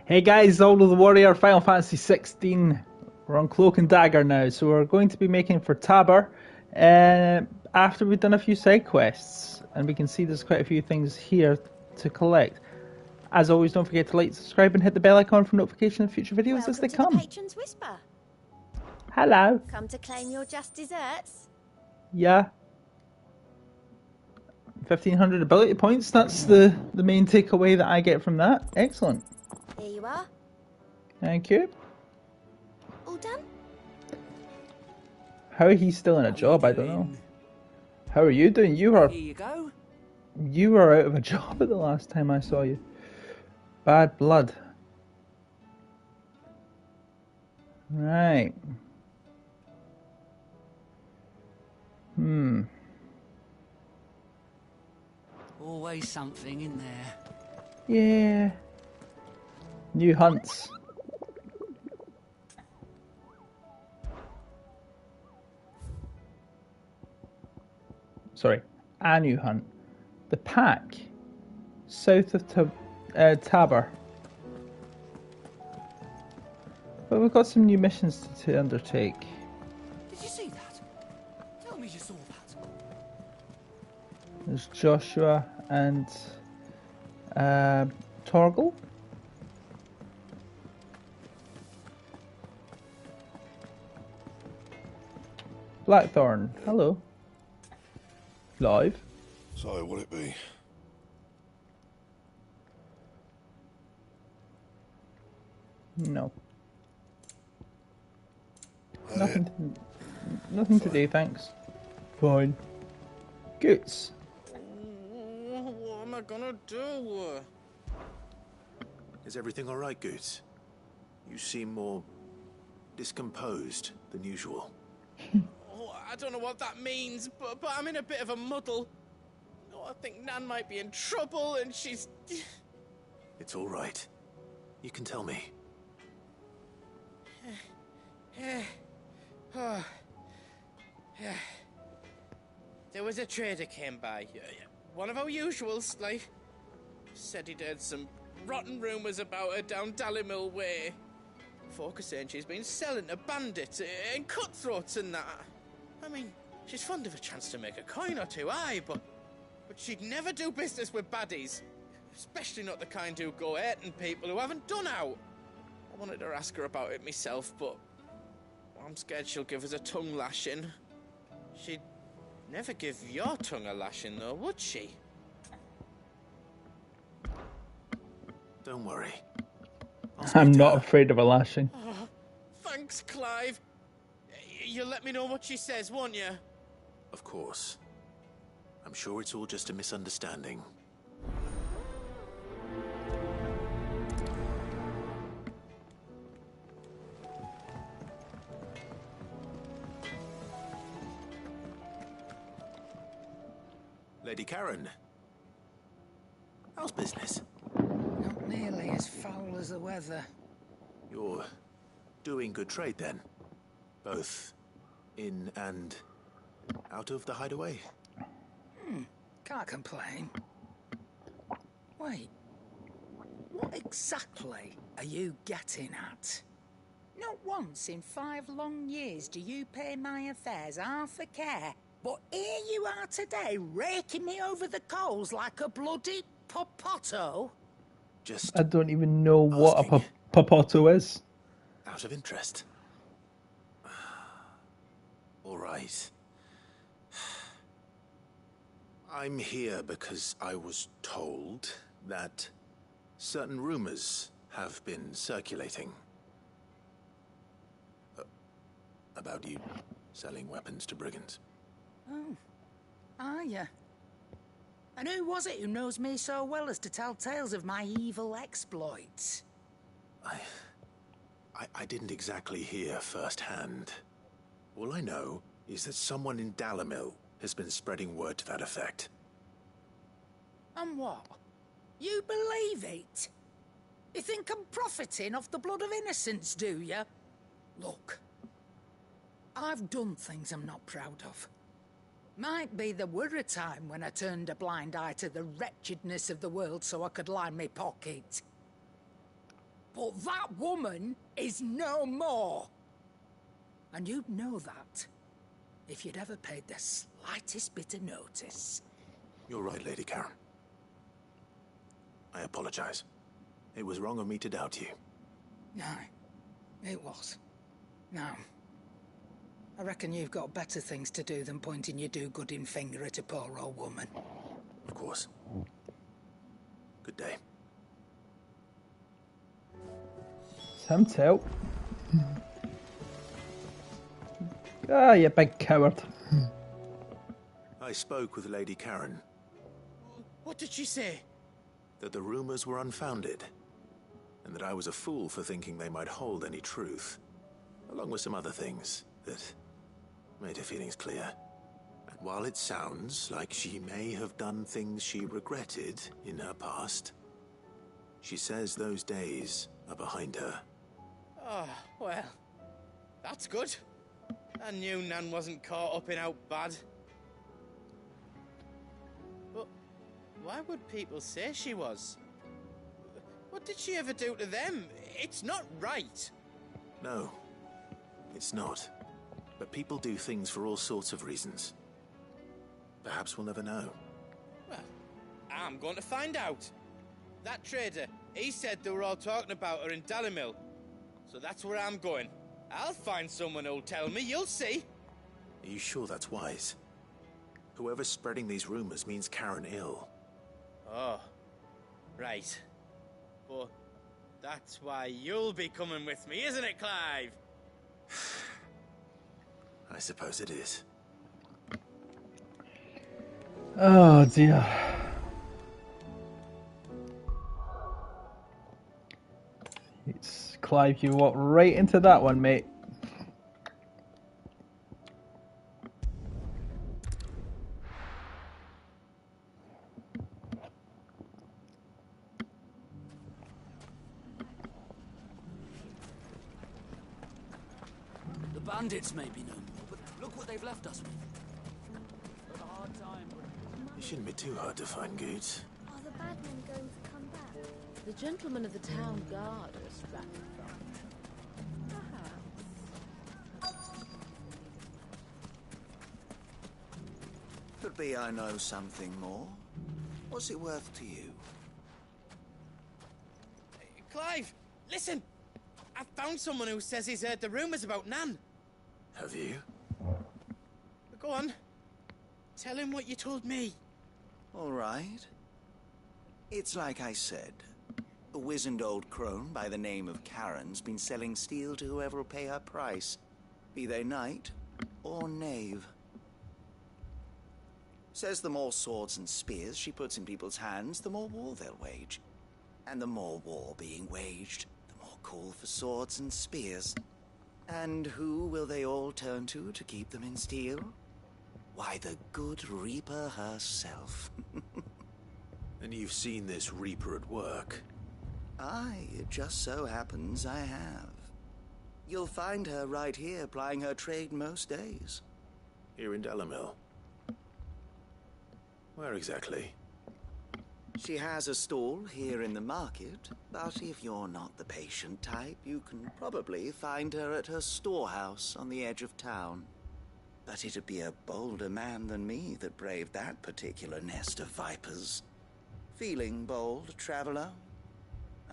Hey guys, Aldo the Warrior, Final Fantasy 16. We're on Cloak and Dagger now, so we're going to be making for Tabber after we've done a few side quests. And we can see there's quite a few things here to collect. As always, don't forget to like, subscribe, and hit the bell icon for notification of future videos as they come. The Patron's Whisper. Hello. Come to claim your just desserts? Yeah. 1500 ability points, that's the main takeaway that I get from that. Excellent. Here you are. Thank you. All done? How he's still in a job, I don't know. How are you doing? You were out of a job at the last time I saw you. Bad blood. Right. Always something in there. Yeah. New hunts. Sorry, a new hunt. The pack, south of Tabber. But we've got some new missions to undertake. Did you see that? Tell me you saw that. There's Joshua and Torgal. Blackthorn, hello. Live. So, what'll it be? No. Nothing to do, thanks. Fine. Goots. What am I gonna do? Is everything alright, Goots? You seem more discomposed than usual. Oh, I don't know what that means, but I'm in a bit of a muddle. Oh, I think Nan might be in trouble, and she's... It's alright. You can tell me. There was a trader came by. One of our usuals, like. Said he'd heard some rotten rumours about her down Dallimil Way. Folk are saying she's been selling to bandits and cutthroats and that. I mean, she's fond of a chance to make a coin or two, aye, but she'd never do business with baddies. Especially not the kind who go hurting people who haven't done out. I wanted to ask her about it myself, but I'm scared she'll give us a tongue lashing. She'd never give your tongue a lashing, though, would she? Don't worry. I'm not afraid of a lashing. Oh, thanks, Clive. You'll let me know what she says, won't you? Of course. I'm sure it's all just a misunderstanding. Lady Karen, how's business? Not nearly as foul as the weather. You're doing good trade then? Both in and out of the hideaway? Can't complain. Wait, what exactly are you getting at? Not once in 5 long years do you pay my affairs half a care, but here you are today, raking me over the coals like a bloody popoto. Just I don't even know what a popoto is. out of interest. All right. I'm here because I was told that certain rumors have been circulating about you selling weapons to brigands. Oh, are you? And who was it who knows me so well as to tell tales of my evil exploits? I didn't exactly hear firsthand. All I know is that someone in Dallimil has been spreading word to that effect. And what? You believe it? You think I'm profiting off the blood of innocents, do you? Look, I've done things I'm not proud of. Might be there were a time when I turned a blind eye to the wretchedness of the world so I could line my pocket. But that woman is no more. And you'd know that if you'd ever paid the slightest bit of notice. You're right, Lady Karen. I apologize. It was wrong of me to doubt you. No, it was. Now, I reckon you've got better things to do than pointing your do-gooding finger at a poor old woman. Of course. Good day. Sam tell. Ah, you big coward. I spoke with Lady Karen. What did she say? That the rumors were unfounded, and that I was a fool for thinking they might hold any truth, along with some other things that made her feelings clear. And while it sounds like she may have done things she regretted in her past, she says those days are behind her. Oh, well, that's good. I knew Nan wasn't caught up in out bad. But why would people say she was? What did she ever do to them? It's not right. No, it's not. But people do things for all sorts of reasons. Perhaps we'll never know. Well, I'm going to find out. That trader, he said they were all talking about her in Dalimil. So that's where I'm going. I'll find someone who'll tell me, you'll see. Are you sure that's wise? Whoever's spreading these rumors means Karen ill. Oh, right. But that's why you'll be coming with me, isn't it, Clive? I suppose it is. Oh dear. It's Clive, you walked right into that one, mate. The bandits may be no more, but look what they've left us with. But a hard time. It shouldn't be too hard to find goods. Are the bad men going to come back? The gentlemen of the town guard are distracted from it. Perhaps. Could be I know something more. What's it worth to you? Clive, listen! I found someone who says he's heard the rumors about Nan. Have you? Go on. Tell him what you told me. All right. It's like I said. A wizened old crone by the name of Karen's been selling steel to whoever will pay her price, be they knight or knave. Says the more swords and spears she puts in people's hands, the more war they'll wage. And the more war being waged, the more call for swords and spears. And who will they all turn to keep them in steel? Why, the good Reaper herself. And you've seen this Reaper at work? Aye, it just so happens I have. You'll find her right here plying her trade most days. Here in Dalimil? Where exactly? She has a stall here in the market, but if you're not the patient type, you can probably find her at her storehouse on the edge of town. But it'd be a bolder man than me that braved that particular nest of vipers. Feeling bold, traveler?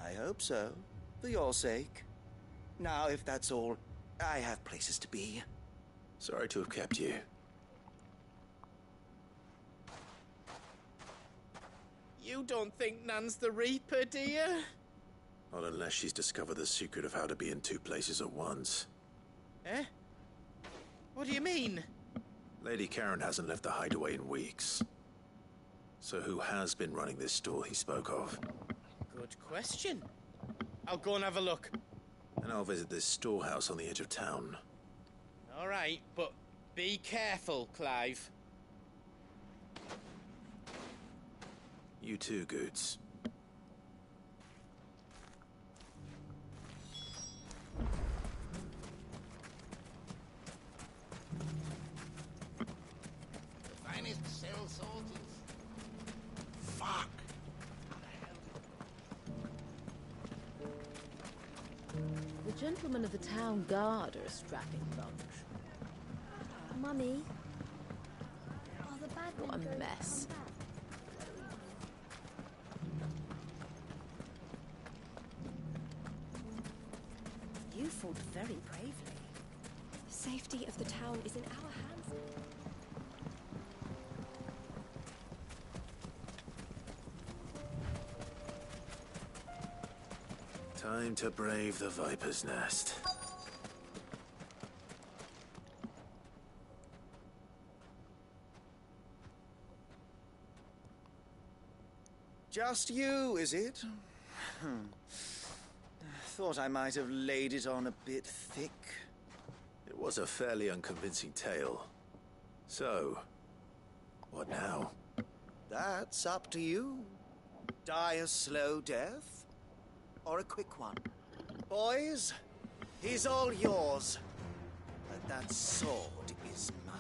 I hope so, for your sake. Now, if that's all, I have places to be. Sorry to have kept you. You don't think Nan's the Reaper, do you? Not unless she's discovered the secret of how to be in two places at once. Eh? What do you mean? Lady Karen hasn't left the hideaway in weeks. So who has been running this stall he spoke of? Good question. I'll go and have a look. And I'll visit this storehouse on the edge of town. All right, but be careful, Clive. You too, Goods. The finest cell soldiers. Fuck! Gentlemen of the town guard are a strapping bunch. Mummy, are the bad men What a going mess. to come back? You fought very bravely. The safety of the town is in our hands. Time to brave the Viper's Nest. Just you, is it? Thought I might have laid it on a bit thick. It was a fairly unconvincing tale. So, what now? That's up to you. Die a slow death, or a quick one. Boys, he's all yours. But that sword is mine.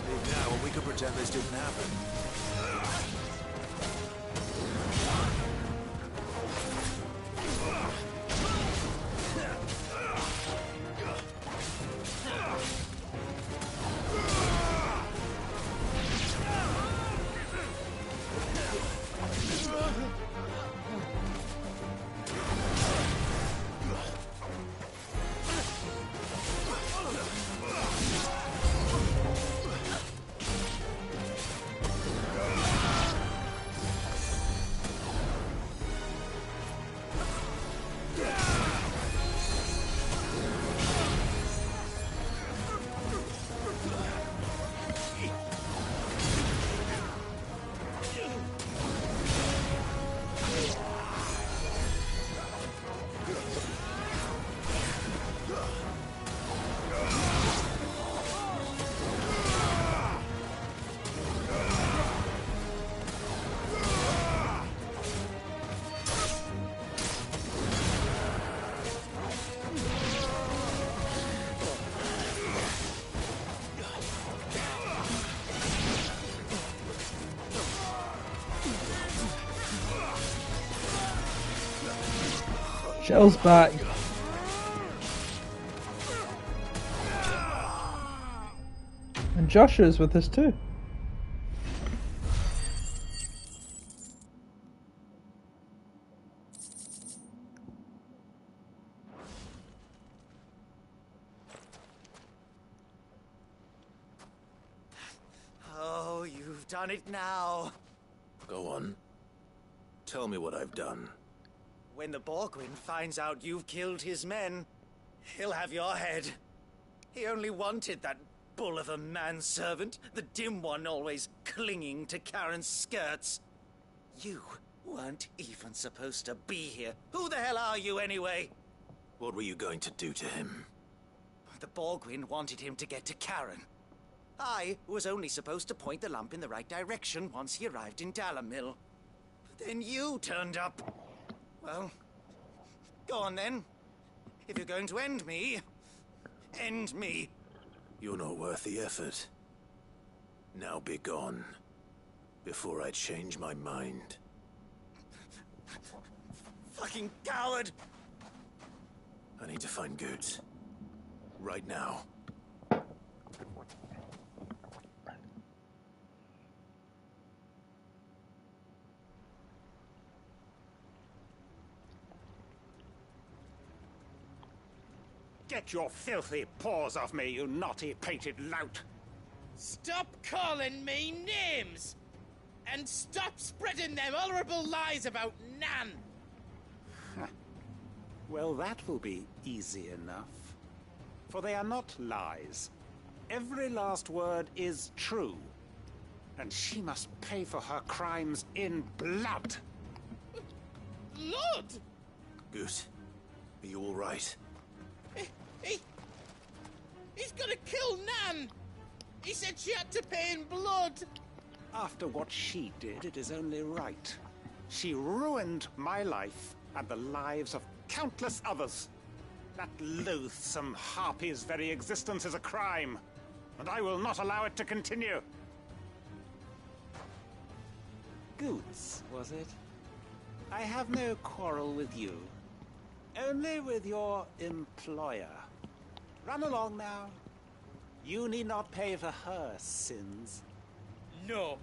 Leave now and we can pretend this didn't happen. Shell's back. And Joshua's with us too. Oh, you've done it now. Go on. Tell me what I've done. When the Borgwyn finds out you've killed his men, he'll have your head. He only wanted that bull of a manservant, the dim one always clinging to Karen's skirts. You weren't even supposed to be here. Who the hell are you anyway? What were you going to do to him? The Borgwyn wanted him to get to Karen. I was only supposed to point the lamp in the right direction once he arrived in Dalamil. But then you turned up. Well, go on then. If you're going to end me, end me. You're not worth the effort. Now be gone, before I change my mind. Fucking coward! I need to find Goods. Right now. Get your filthy paws off me, you naughty painted lout! Stop calling me names! And stop spreading them horrible lies about Nan! Well, that will be easy enough. For they are not lies. Every last word is true. And she must pay for her crimes in blood. Blood? Goose, are you all right? He's gonna kill Nan! He said she had to pay in blood! After what she did, it is only right. She ruined my life and the lives of countless others. That loathsome harpy's very existence is a crime, and I will not allow it to continue. Goots, was it? I have no quarrel with you. Only with your employer. Run along now. You need not pay for her sins. No.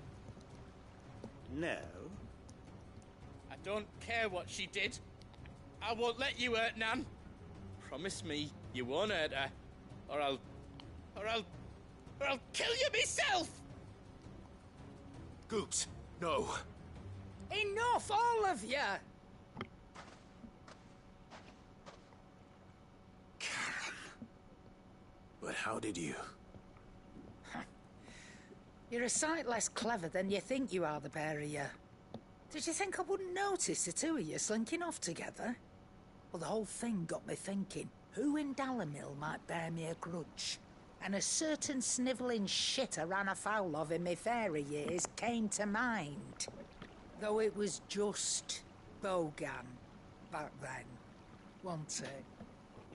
No? I don't care what she did. I won't let you hurt Nan. Promise me you won't hurt her, or I'll kill you myself! Goots, no. Enough, all of you! But how did you? You're a sight less clever than you think you are, the pair of you. Did you think I wouldn't notice the two of you slinking off together? Well, the whole thing got me thinking, who in Dalimil might bear me a grudge? And a certain snivelling shit I ran afoul of in my fairy years came to mind. Though it was just Bogan back then, wasn't it?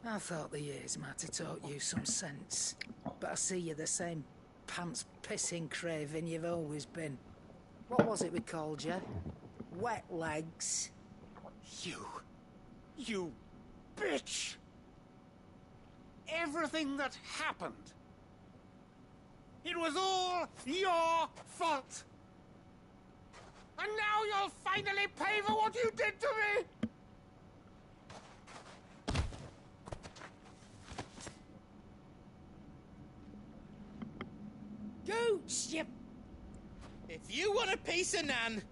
I thought the years might have taught you some sense, but I see you're the same pants-pissing craven you've always been. What was it we called you? Wet legs. You bitch! Everything that happened, it was all your fault! And now you'll finally pay for what you did to me! Goots, you... If you want a piece of Nan,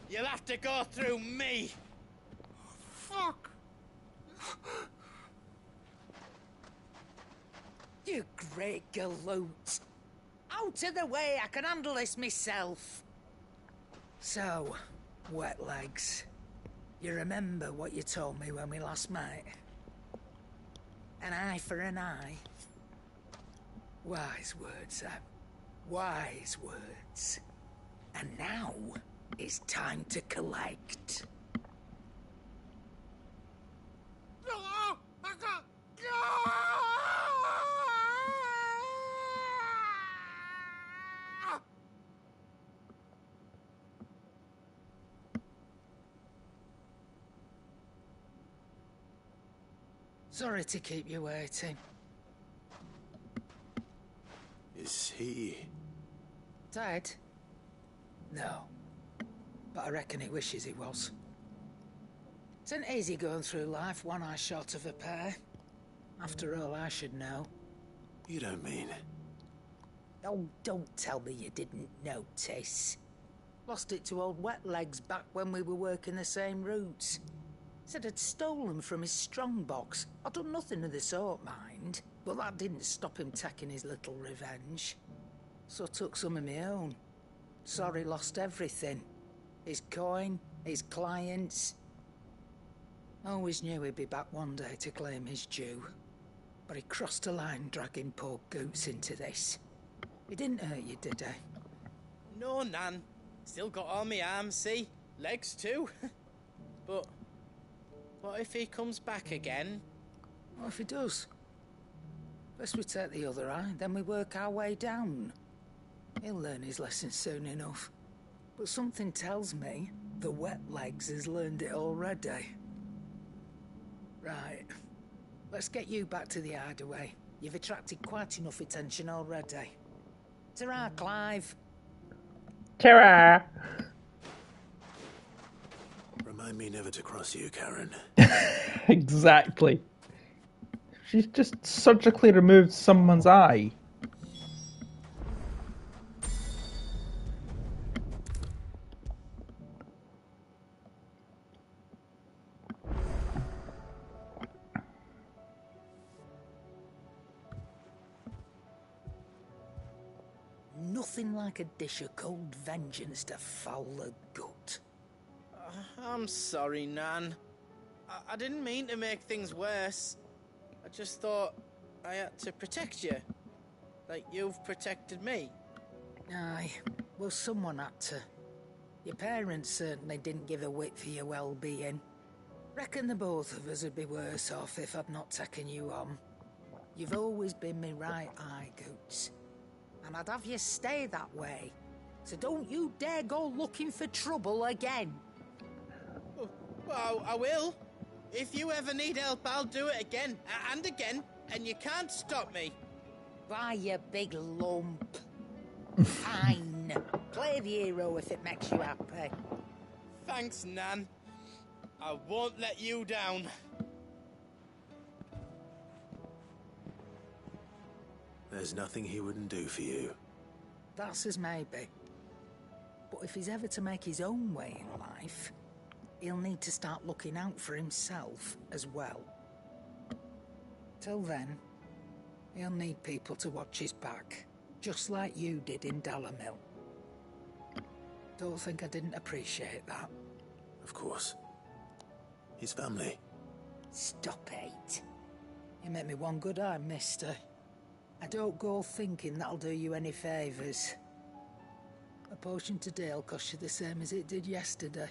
you'll have to go through me. Fuck! You great galoot. Out of the way, I can handle this myself. So, wet legs. You remember what you told me when we last met? An eye for an eye. Wise words, Sam. Wise words. And now, it's time to collect. Sorry to keep you waiting. Is he... Dead? No. But I reckon he wishes he was. It isn't easy going through life one eye short of a pair. After all, I should know. You don't mean... Oh, don't tell me you didn't notice. Lost it to old Wet Legs back when we were working the same routes. Said I'd stolen from his strongbox. I'd done nothing of the sort, mind. But that didn't stop him taking his little revenge. So I took some of my own. Sorry, lost everything. His coin, his clients. Always knew he'd be back one day to claim his due. But he crossed a line dragging poor Goots into this. He didn't hurt you, did he? No, Nan. Still got all my arms, see? Legs too. But what if he comes back again? What if he does? First we take the other eye, then we work our way down. He'll learn his lesson soon enough. But something tells me the Wet Legs has learned it already. Right. Let's get you back to the hideaway. You've attracted quite enough attention already. Ta-ra, Clive. Ta-ra! Remind me never to cross you, Karen. Exactly. She's just surgically removed someone's eye. Nothing like a dish of cold vengeance to foul the gut. I'm sorry, Nan. I didn't mean to make things worse. I just thought I had to protect you. Like you've protected me. Aye, well, someone had to. Your parents certainly didn't give a whit for your well-being. Reckon the both of us would be worse off if I'd not taken you on. You've always been me right eye, Goots. And I'd have you stay that way. So don't you dare go looking for trouble again. Well, I will. If you ever need help, I'll do it again and again, and you can't stop me. Why, you big lump. Fine. Play the hero if it makes you happy. Thanks, Nan. I won't let you down. There's nothing he wouldn't do for you. That's as maybe. But if he's ever to make his own way in life, he'll need to start looking out for himself as well. Till then, he'll need people to watch his back, just like you did in Dalamil. Don't think I didn't appreciate that. Of course. His family. Stop it. You make me one good eye, mister. I don't go thinking that'll do you any favours. A potion today'll cost you the same as it did yesterday.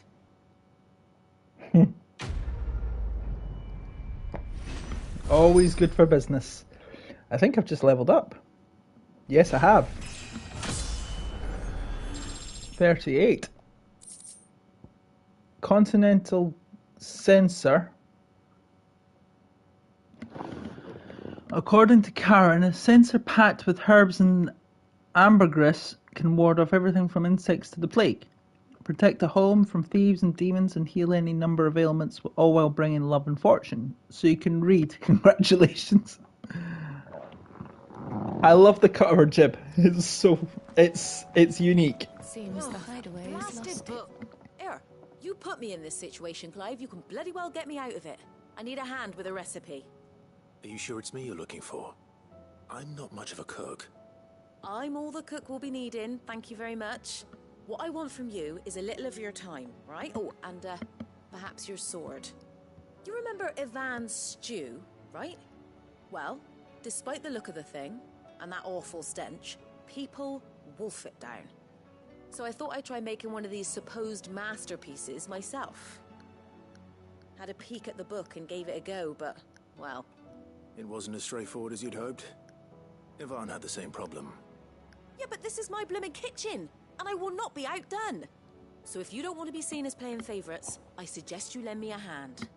Always good for business. I think I've just leveled up. Yes, I have. 38. Continental Censor. According to Karen, a censer packed with herbs and ambergris can ward off everything from insects to the plague, protect a home from thieves and demons, and heal any number of ailments, all while bringing love and fortune. So you can read. Congratulations. I love the cut of her jib. It's unique. Seems the hideaway is lost. Here, you put me in this situation, Clive. You can bloody well get me out of it. I need a hand with a recipe. Are you sure it's me you're looking for? I'm not much of a cook. I'm all the cook will be needing, thank you very much. What I want from you is a little of your time, right? Oh, and perhaps your sword. You remember Ivan's stew, right? Well, despite the look of the thing, and that awful stench, people wolf it down. So I thought I'd try making one of these supposed masterpieces myself. Had a peek at the book and gave it a go, but, well... It wasn't as straightforward as you'd hoped. Ivan had the same problem. Yeah, but this is my blooming kitchen, and I will not be outdone. So if you don't want to be seen as playing favourites, I suggest you lend me a hand.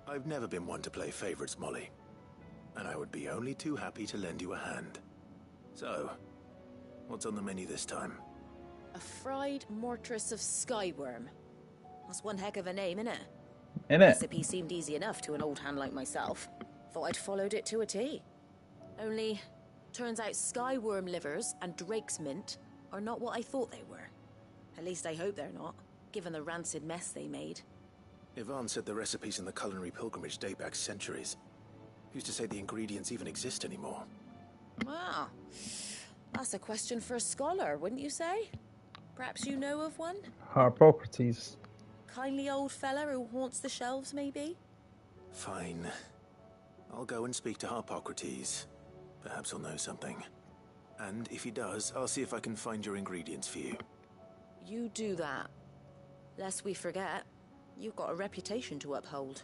I've never been one to play favourites, Molly. And I would be only too happy to lend you a hand. So, what's on the menu this time? A fried mortress of skyworm. That's one heck of a name, innit? Innit? Recipe seemed easy enough to an old hand like myself. Thought I'd followed it to a T. Only, turns out skyworm livers and drake's mint are not what I thought they were. At least I hope they're not, given the rancid mess they made. Ivan said the recipes in the culinary pilgrimage date back centuries. Who's to say the ingredients even exist anymore? Ah, that's a question for a scholar, wouldn't you say? Perhaps you know of one? Harpocrates. Kindly old fella who haunts the shelves, maybe? Fine. I'll go and speak to Harpocrates. Perhaps he'll know something. And if he does, I'll see if I can find your ingredients for you. You do that. Lest we forget, you've got a reputation to uphold.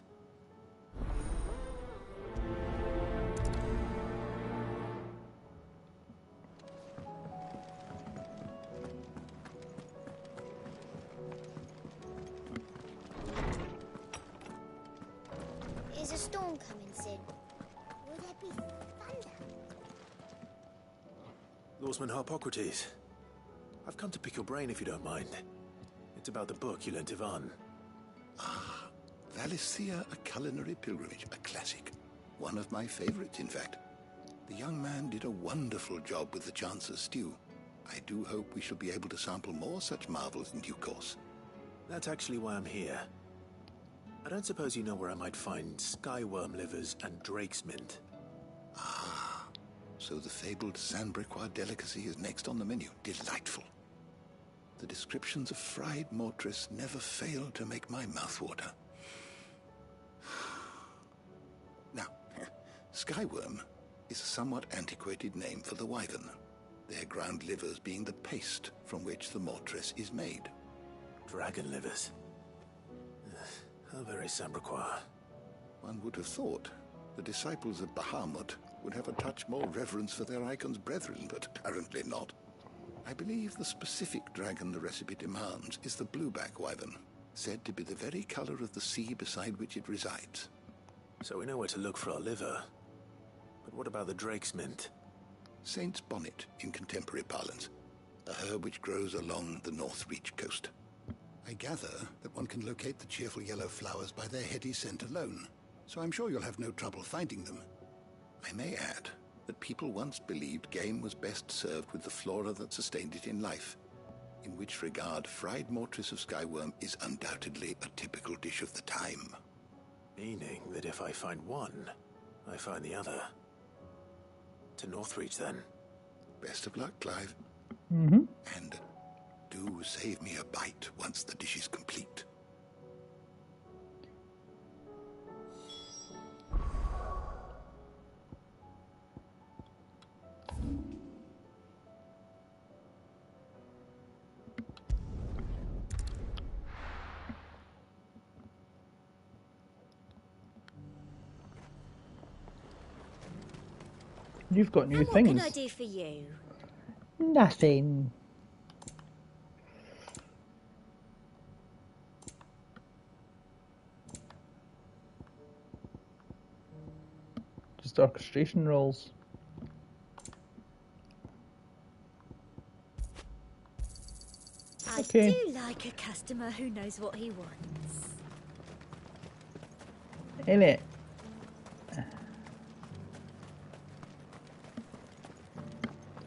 Is a storm coming soon? Will there be thunder? Lawsman Harpocrates. I've come to pick your brain if you don't mind. It's about the book you lent Ivan. Ah, Valicia, A Culinary Pilgrimage, a classic. One of my favorites, in fact. The young man did a wonderful job with the Chance's stew. I do hope we shall be able to sample more such marvels in due course. That's actually why I'm here. I don't suppose you know where I might find skyworm livers and drake's mint. Ah, so the fabled Sandbricois delicacy is next on the menu. Delightful. The descriptions of fried mortress never fail to make my mouth water. Now, skyworm is a somewhat antiquated name for the wyvern, their ground livers being the paste from which the mortress is made. Dragon livers. How very Sambraquois. One would have thought the disciples of Bahamut would have a touch more reverence for their icon's brethren, but apparently not. I believe the specific dragon the recipe demands is the blueback wyvern, said to be the very color of the sea beside which it resides. So we know where to look for our liver. But what about the drake's mint? Saint's bonnet in contemporary parlance, a herb which grows along the North Reach coast. I gather that one can locate the cheerful yellow flowers by their heady scent alone, so I'm sure you'll have no trouble finding them. I may add that people once believed game was best served with the flora that sustained it in life, in which regard fried mortress of skyworm is undoubtedly a typical dish of the time. Meaning that if I find one, I find the other. To Northreach, then. Best of luck, Clive. Mm-hmm. And do save me a bite once the dish is complete. You've got new And things. what can I do for you? Nothing. Just orchestration roles. I Okay. do like a customer who knows what he wants. In it.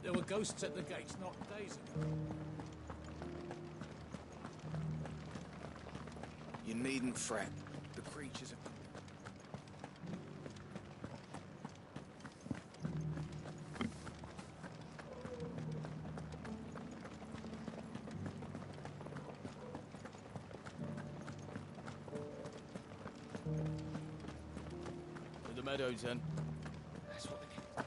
There were ghosts at the gates not days ago. You needn't fret. The creatures have... To the meadows, then. That's what we need.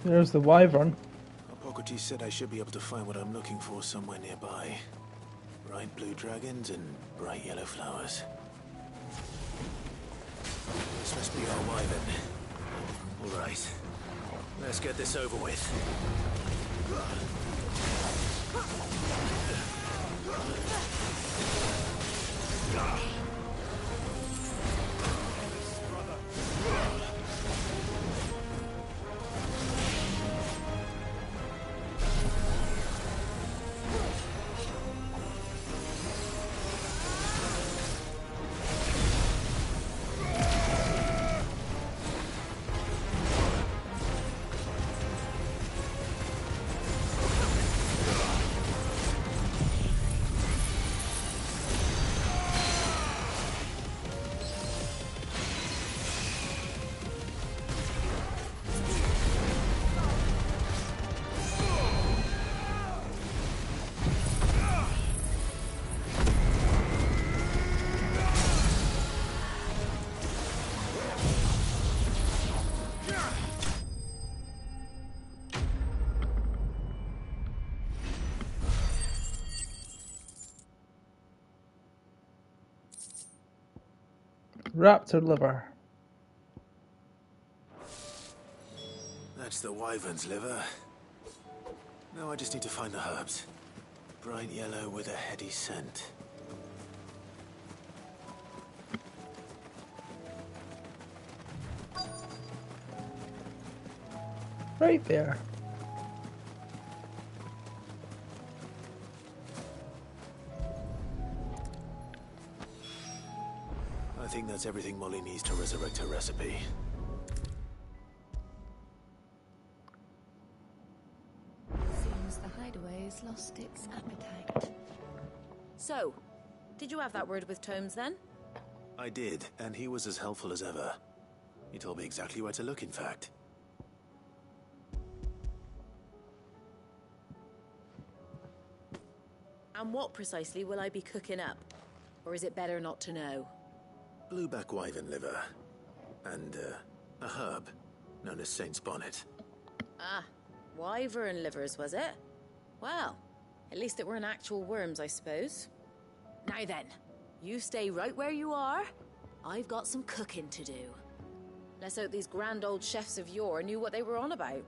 There's the wyvern. Hippocrates said I should be able to find what I'm looking for somewhere nearby. Bright blue dragons and bright yellow flowers. This must be our wyvern. All right. Let's get this over with. Raptor liver. That's the wyvern's liver. Now I just need to find the herbs. Bright yellow with a heady scent. Right there. I think that's everything Molly needs to resurrect her recipe. Seems the hideaway's lost its appetite. So, did you have that word with Tomes then? I did, and he was as helpful as ever. He told me exactly where to look, in fact. And what precisely will I be cooking up? Or is it better not to know? Blueback wyvern liver. And, a herb known as Saint's Bonnet. Ah, wyvern livers, was it? Well, at least it weren't actual worms, I suppose. Now then, you stay right where you are. I've got some cooking to do. Let's hope these grand old chefs of yore knew what they were on about.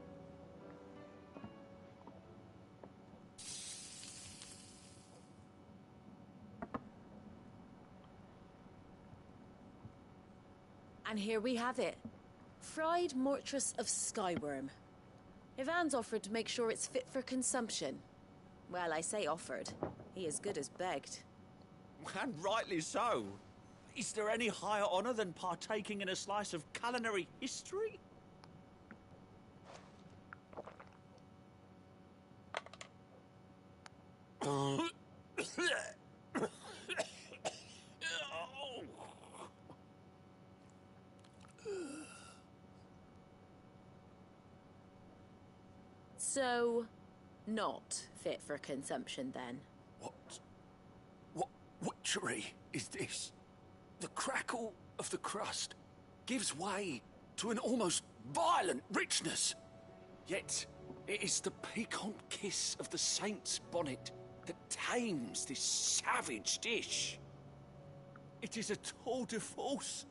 And here we have it. Fried mortress of skyworm. Ivan's offered to make sure it's fit for consumption. Well, I say offered. He as good as begged. And rightly so. Is there any higher honor than partaking in a slice of culinary history? So, not fit for consumption then? What witchery is this? The crackle of the crust gives way to an almost violent richness. Yet, it is the piquant kiss of the saint's bonnet that tames this savage dish. It is a tour de force.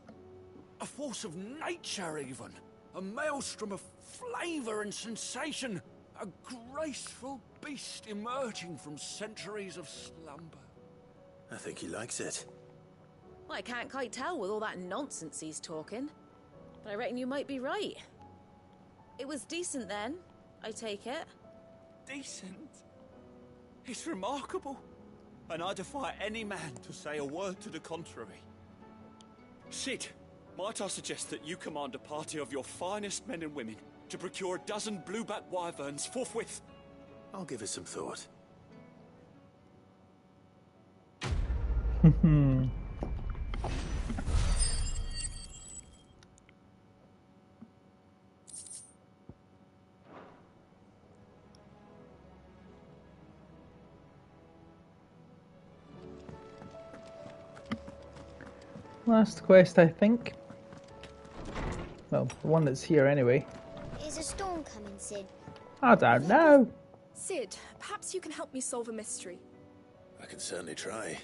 A force of nature, even. A maelstrom of flavour and sensation. A graceful beast emerging from centuries of slumber. I think he likes it. Well, I can't quite tell with all that nonsense he's talking. But I reckon you might be right. It was decent then, I take it. Decent? It's remarkable. And I defy any man to say a word to the contrary. Sid, might I suggest that you command a party of your finest men and women to procure a dozen blueback wyverns forthwith? I'll give it some thought. Last quest, I think. Well, the one that's here anyway. Is a storm coming, Sid? I don't know. Sid, perhaps you can help me solve a mystery. I can certainly try.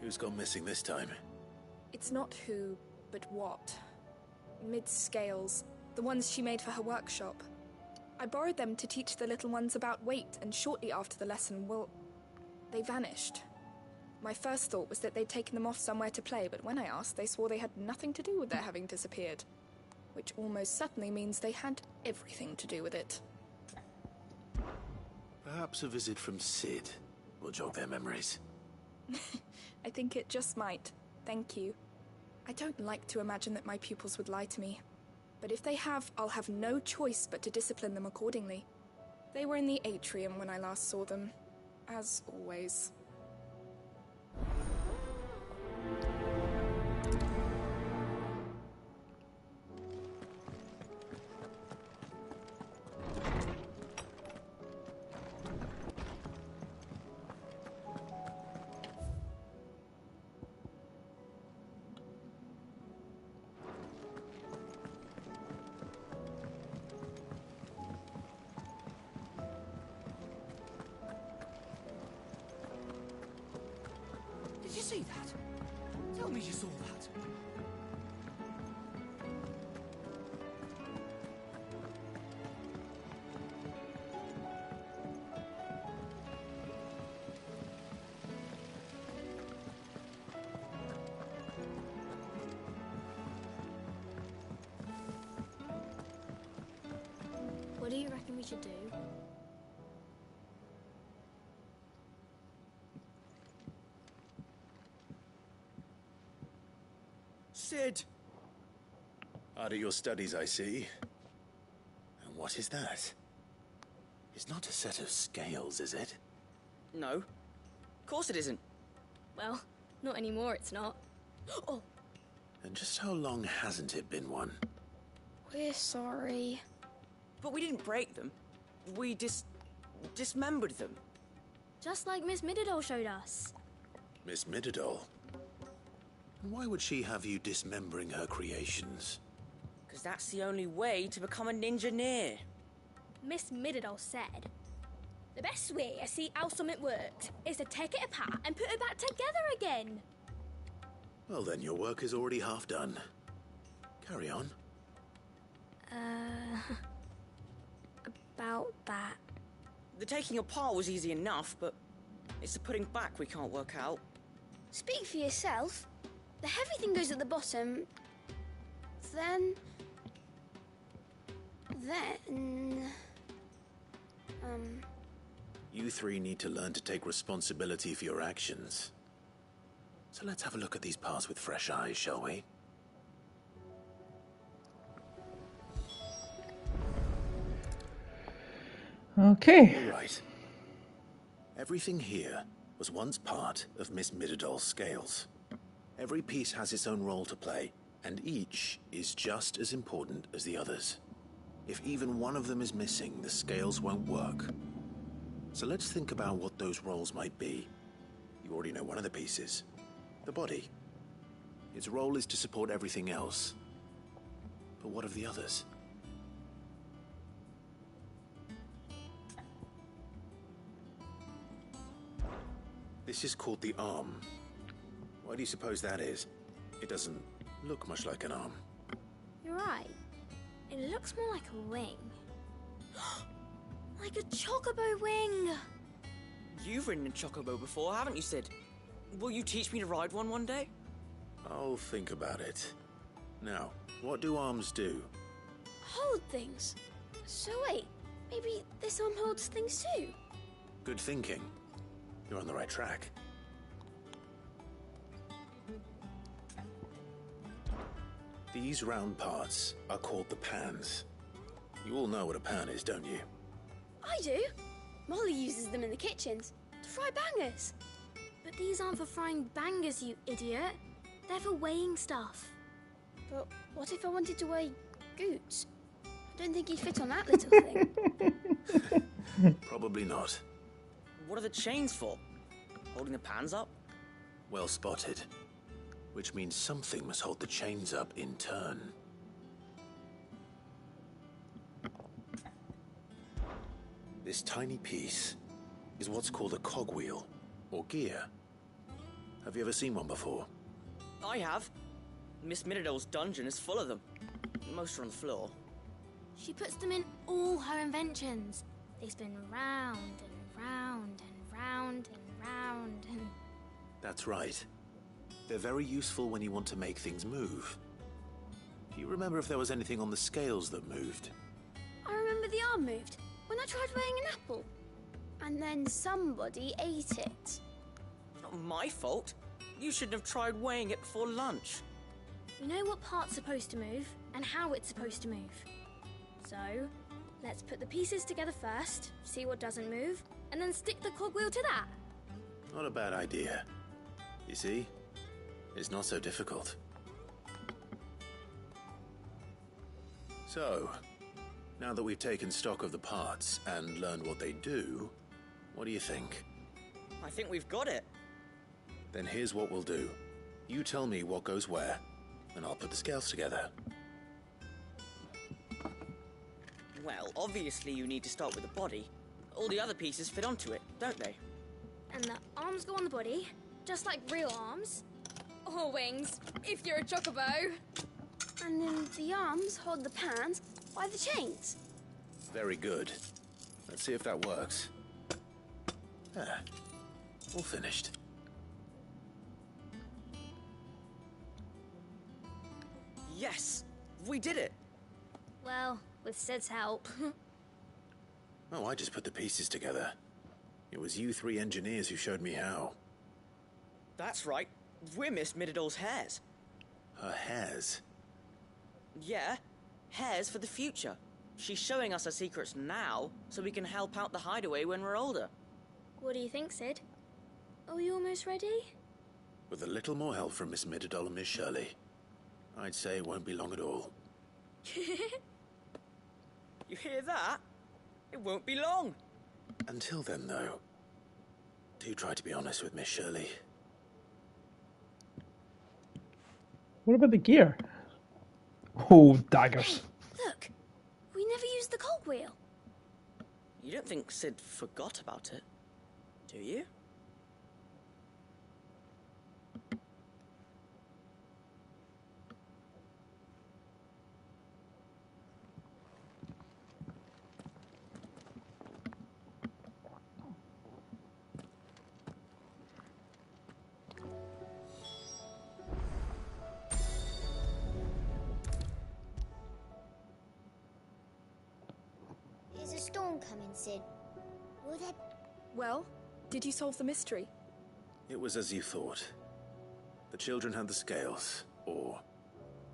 Who's gone missing this time? It's not who, but what. Mid's scales, the ones she made for her workshop. I borrowed them to teach the little ones about weight, and shortly after the lesson, well, they vanished. My first thought was that they'd taken them off somewhere to play, but when I asked, they swore they had nothing to do with their having disappeared. Which almost certainly means they had everything to do with it. Perhaps a visit from Sid will jog their memories. I think it just might. Thank you. I don't like to imagine that my pupils would lie to me. But if they have, I'll have no choice but to discipline them accordingly. They were in the atrium when I last saw them. As always. Did you see that? Tell me you saw that. What do you reckon we should do? Sid! Hard at your studies, I see. And what is that? It's not a set of scales, is it? No. Of course it isn't. Well, not anymore, it's not. Oh! And just how long hasn't it been one? We're sorry. But we didn't break them. We dismembered them. Just like Miss Middledore showed us. Miss Middledore? Why would she have you dismembering her creations? Because that's the only way to become a ninja-neer. Miss Middledore said, the best way to see how something works is to take it apart and put it back together again. Well then, your work is already half done. Carry on. About that. The taking apart was easy enough, but it's the putting back we can't work out. Speak for yourself. The heavy thing goes at the bottom. Then... You three need to learn to take responsibility for your actions. So let's have a look at these parts with fresh eyes, shall we? Okay. All right. Everything here was once part of Miss Middledore's scales. Every piece has its own role to play, and each is just as important as the others. If even one of them is missing, the scales won't work. So let's think about what those roles might be. You already know one of the pieces. The body. Its role is to support everything else. But what of the others? This is called the arm. Why do you suppose that is? It doesn't look much like an arm. You're right. It looks more like a wing. Like a chocobo wing! You've ridden a chocobo before, haven't you, Sid? Will you teach me to ride one day? I'll think about it. Now, what do arms do? Hold things. So wait, maybe this arm holds things too? Good thinking. You're on the right track. These round parts are called the pans. You all know what a pan is, don't you? I do. Molly uses them in the kitchens to fry bangers. But these aren't for frying bangers, you idiot. They're for weighing stuff. But what if I wanted to weigh Goots? I don't think he'd fit on that little thing. Probably not. What are the chains for? Holding the pans up? Well spotted. Which means something must hold the chains up in turn. This tiny piece is what's called a cogwheel, or gear. Have you ever seen one before? I have. Miss Middledore's dungeon is full of them. Most are on the floor. She puts them in all her inventions. They spin round and round and round and round and... That's right. They're very useful when you want to make things move. Do you remember if there was anything on the scales that moved? I remember the arm moved when I tried weighing an apple. And then somebody ate it. Not my fault. You shouldn't have tried weighing it before lunch. You know what part's supposed to move and how it's supposed to move. So, let's put the pieces together first, see what doesn't move, and then stick the cogwheel to that. Not a bad idea. You see? It's not so difficult. So, now that we've taken stock of the parts and learned what they do, what do you think? I think we've got it. Then here's what we'll do. You tell me what goes where, and I'll put the scales together. Well, obviously you need to start with the body. All the other pieces fit onto it, don't they? And the arms go on the body, just like real arms. Or wings, if you're a chocobo. And then the arms hold the pans by the chains. Very good. Let's see if that works. Ah, all finished. Yes! We did it! Well, with Sid's help. Oh, I just put the pieces together. It was you three engineers who showed me how. That's right. We're Miss Middledore's hairs. Her hairs? Yeah, hairs for the future. She's showing us her secrets now, so we can help out the hideaway when we're older. What do you think, Sid? Are we almost ready? With a little more help from Miss Middledore and Miss Shirley, I'd say it won't be long at all. You hear that? It won't be long. Until then, though, do try to be honest with Miss Shirley. What about the gear? Oh, daggers. Look, we never used the cogwheel. You don't think Sid forgot about it, do you? Is a storm coming, Sid? Will there... Well, did you solve the mystery? It was as you thought. The children had the scales, or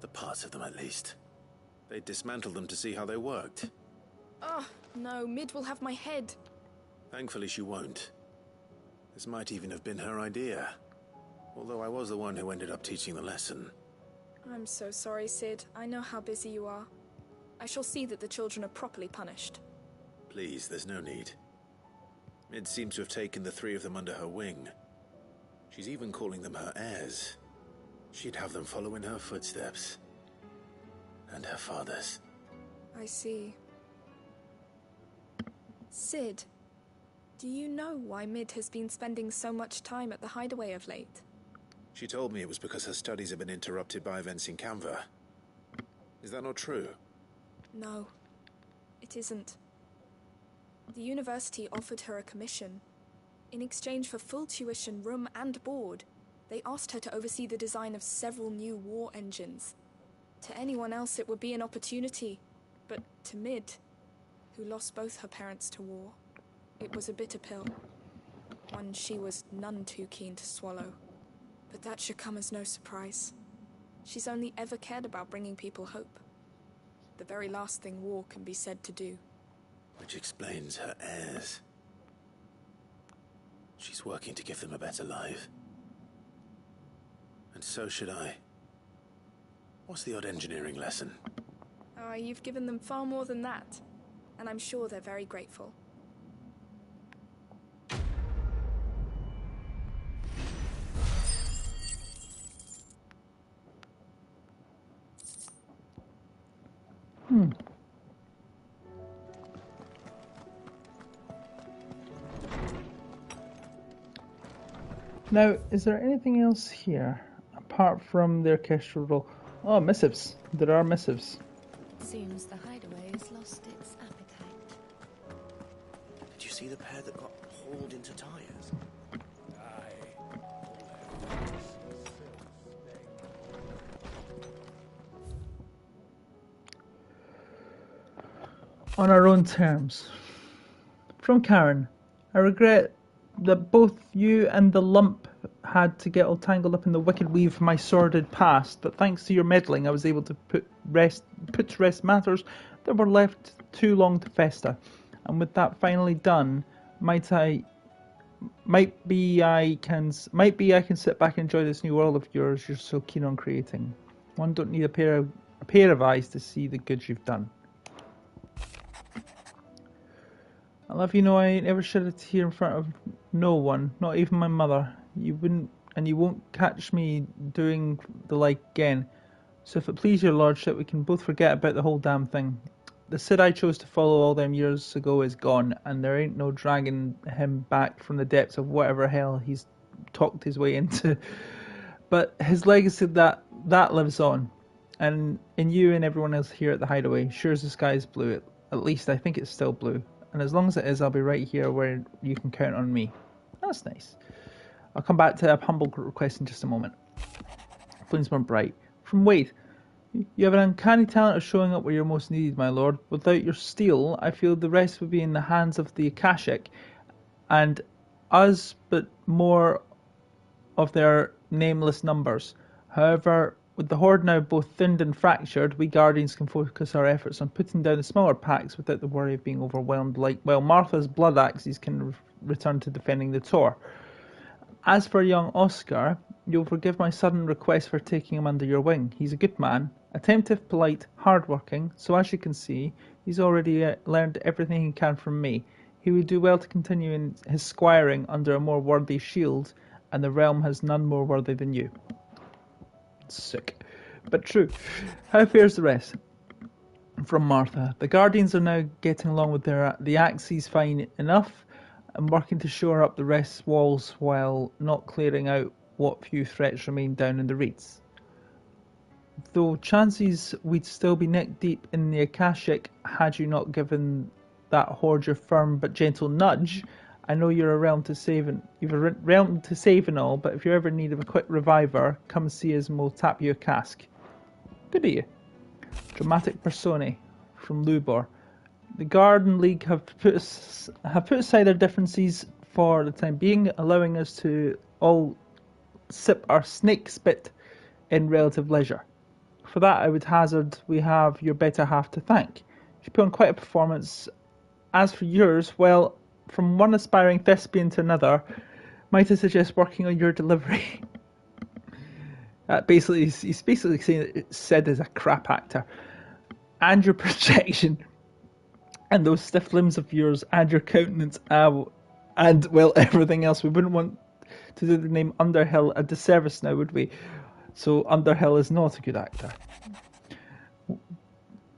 the parts of them at least. They dismantled them to see how they worked. Oh, no, Mid will have my head. Thankfully she won't. This might even have been her idea. Although I was the one who ended up teaching the lesson. I'm so sorry, Sid. I know how busy you are. I shall see that the children are properly punished. Please, there's no need. Mid seems to have taken the three of them under her wing. She's even calling them her heirs. She'd have them follow in her footsteps. And her father's. I see. Sid, do you know why Mid has been spending so much time at the hideaway of late? She told me it was because her studies have been interrupted by events in Canva. Is that not true? No, it isn't. The university offered her a commission. In exchange for full tuition, room and board, they asked her to oversee the design of several new war engines. To anyone else it would be an opportunity, but to Mid, who lost both her parents to war, it was a bitter pill. One she was none too keen to swallow. But that should come as no surprise. She's only ever cared about bringing people hope. The very last thing war can be said to do. Which explains her heirs. She's working to give them a better life. And so should I. What's the odd engineering lesson? Oh, you've given them far more than that. And I'm sure they're very grateful. Now, is there anything else here apart from the orchestral roll? Oh, missives. There are missives. Seems the hideaway has lost its appetite. Did you see the pair that got hauled into tires? On our own terms. From Karen, I regret that both you and the lump had to get all tangled up in the wicked weave of my sordid past, but thanks to your meddling I was able to put to rest matters that were left too long to fester. And with that finally done, might be I can sit back and enjoy this new world of yours you're so keen on creating. One don't need a pair of eyes to see the good you've done. I love you know I ain't ever shed a tear in front of no one, not even my mother. You won't catch me doing the like again. So if it please your lordship, we can both forget about the whole damn thing. The Sid I chose to follow all them years ago is gone, and there ain't no dragging him back from the depths of whatever hell he's talked his way into. But his legacy, that lives on. And in you and everyone else here at the hideaway, sure as the sky is blue, at least I think it's still blue. And as long as it is, I'll be right here where you can count on me. That's nice. I'll come back to a humble request in just a moment. Flames bright. From Wade. You have an uncanny talent of showing up where you're most needed, my lord. Without your steel, I feel the rest would be in the hands of the Akashic, and us but more of their nameless numbers. However, with the Horde now both thinned and fractured, we Guardians can focus our efforts on putting down the smaller packs without the worry of being overwhelmed, while Martha's blood axes can return to defending the Tor. As for young Oscar, you'll forgive my sudden request for taking him under your wing. He's a good man, attentive, polite, hard-working, so as you can see, he's already learned everything he can from me. He would do well to continue in his squiring under a more worthy shield, and the realm has none more worthy than you. Sick. but true. How fares the rest? From Martha. The Guardians are now getting along with the Axes fine enough and working to shore up the rest's walls while not clearing out what few threats remain down in the reeds. Though chances we'd still be neck deep in the Akashic had you not given that horde your firm but gentle nudge. I know you've a realm to save and all, but if you're ever in need of a quick reviver, come see us and we'll tap you a cask. Good of you. Dramatic personae from Lubor. The Garden League have put aside their differences for the time being, allowing us to all sip our snake spit in relative leisure. For that, I would hazard we have your better half to thank. She put on quite a performance. As for yours, well, from one aspiring thespian to another, might I suggest working on your delivery? He's basically saying that Sid is a crap actor. And your projection, and those stiff limbs of yours, and your countenance, and, well, everything else. We wouldn't want to do the name Underhill a disservice now, would we? So Underhill is not a good actor.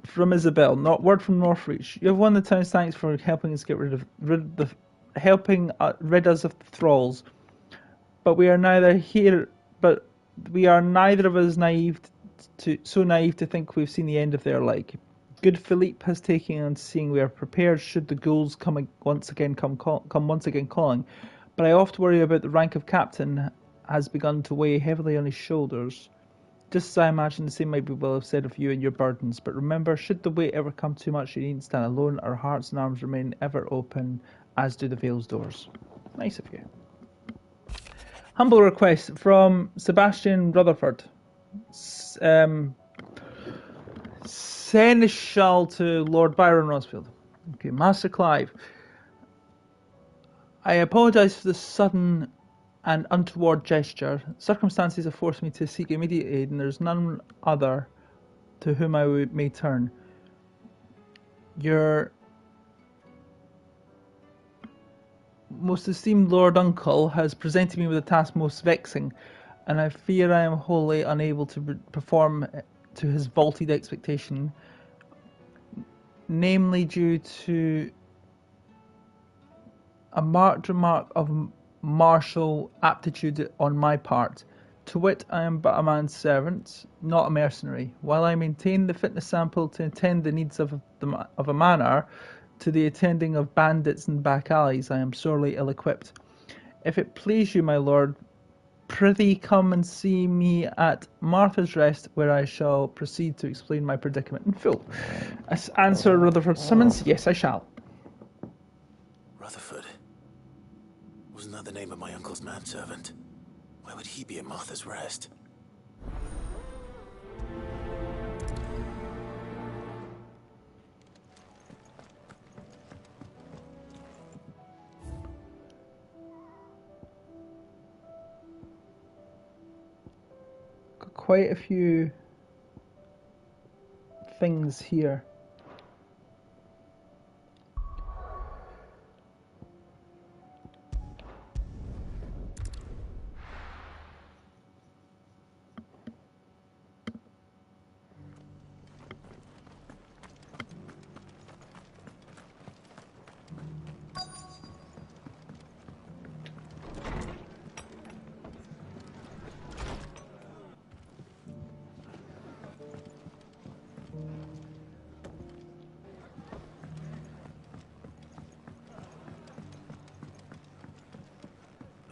From Isabel, not word from Northreach. You have won the town's thanks for helping us get rid us of the thralls. But we are neither of us naive to think we've seen the end of their like. Good Philippe has taken on seeing we are prepared should the ghouls come once again calling. But I often worry about the rank of captain has begun to weigh heavily on his shoulders. Just as I imagine the same might be well have said of you and your burdens. But remember, should the weight ever come too much, you needn't stand alone. Our hearts and arms remain ever open, as do the Vale's doors. Nice of you. Humble request from Sebastian Rutherford. Seneschal to Lord Byron Rosfield. Okay, Master Clive. I apologise for the sudden and untoward gesture. Circumstances have forced me to seek immediate aid, and there's none other to whom I may turn. Your most esteemed Lord Uncle has presented me with a task most vexing, and I fear I am wholly unable to perform to his vaulted expectation, namely due to a marked remark of martial aptitude on my part. To wit, I am but a man's servant, not a mercenary. While I maintain the fitness sample to attend the needs of a manor, to the attending of bandits and back alleys, I am sorely ill-equipped. If it please you, my lord, prithee come and see me at Martha's Rest, where I shall proceed to explain my predicament in full. Answer Rutherford's summons? Yes, I shall. Rutherford? Wasn't that the name of my uncle's manservant? Why would he be at Martha's Rest? Got quite a few things here.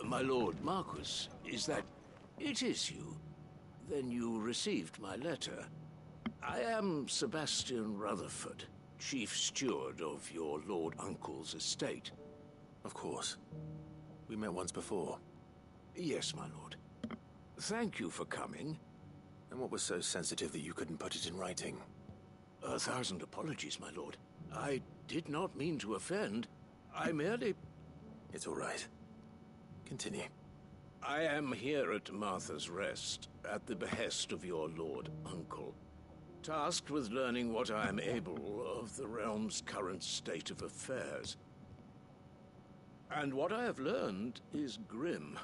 My lord Marquis, is that... It is you. Then you received my letter. I am Sebastian Rutherford, chief steward of your lord uncle's estate. Of course. We met once before. Yes, my lord. Thank you for coming. And what was so sensitive that you couldn't put it in writing? 1,000 apologies, my lord. I did not mean to offend. I merely... It's all right. Continue. I am here at Martha's Rest, at the behest of your lord uncle, tasked with learning what I am able of the realm's current state of affairs. And what I have learned is grim.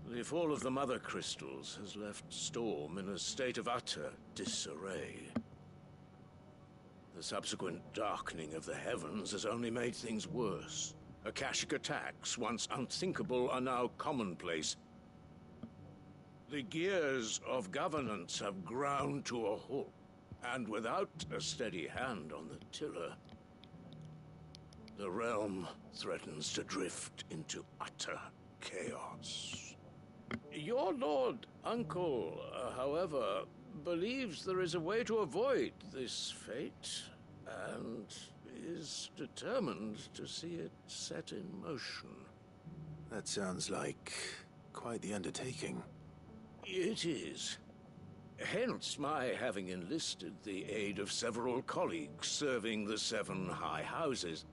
The fall of the Mother Crystals has left Storm in a state of utter disarray. The subsequent darkening of the heavens has only made things worse. Akashic attacks, once unthinkable, are now commonplace. The gears of governance have ground to a halt, and without a steady hand on the tiller, the realm threatens to drift into utter chaos. Your Lord Uncle, however, believes there is a way to avoid this fate, and is determined to see it set in motion. That sounds like quite the undertaking. It is. Hence my having enlisted the aid of several colleagues serving the 7 high houses.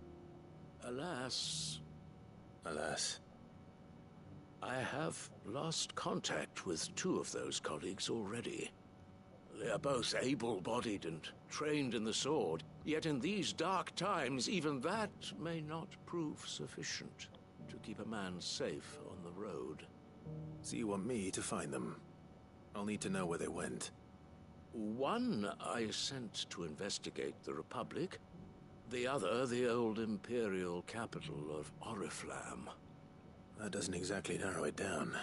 Alas, I have lost contact with 2 of those colleagues already. They are both able-bodied and trained in the sword, yet in these dark times, even that may not prove sufficient to keep a man safe on the road. So you want me to find them? I'll need to know where they went. One I sent to investigate the Republic, the other the old Imperial capital of Oriflamme. That doesn't exactly narrow it down.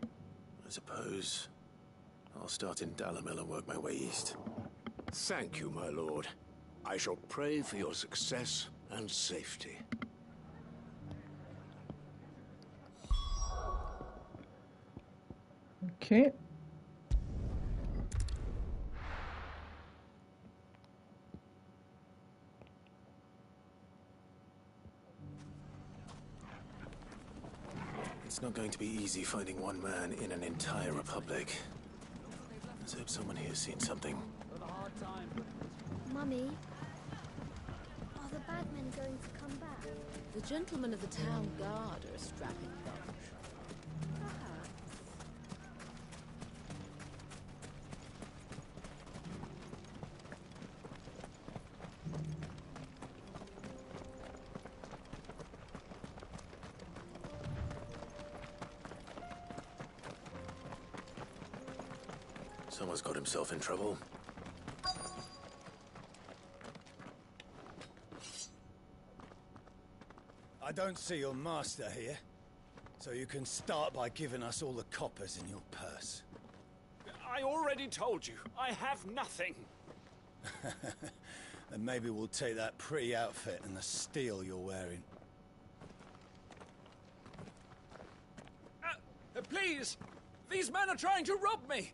I suppose I'll start in Dalimil and work my way east. Thank you, my lord. I shall pray for your success and safety. Okay. It's not going to be easy finding one man in an entire republic. Let's hope someone here's seen something. Mummy, are the bad men going to come back? The gentlemen of the town guard are a strapping bunch. Perhaps. Someone's got himself in trouble. I don't see your master here, so you can start by giving us all the coppers in your purse. I already told you, I have nothing. And maybe we'll take that pretty outfit and the steel you're wearing. Please! These men are trying to rob me!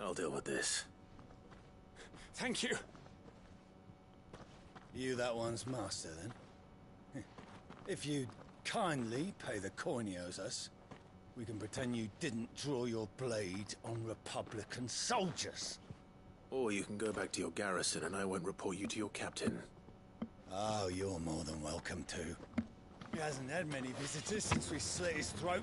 I'll deal with this. Thank you. You that one's master, then? If you'd kindly pay the coin he owes us, we can pretend you didn't draw your blade on Republican soldiers. Or you can go back to your garrison and I won't report you to your captain. Oh, you're more than welcome to. He hasn't had many visitors since we slit his throat.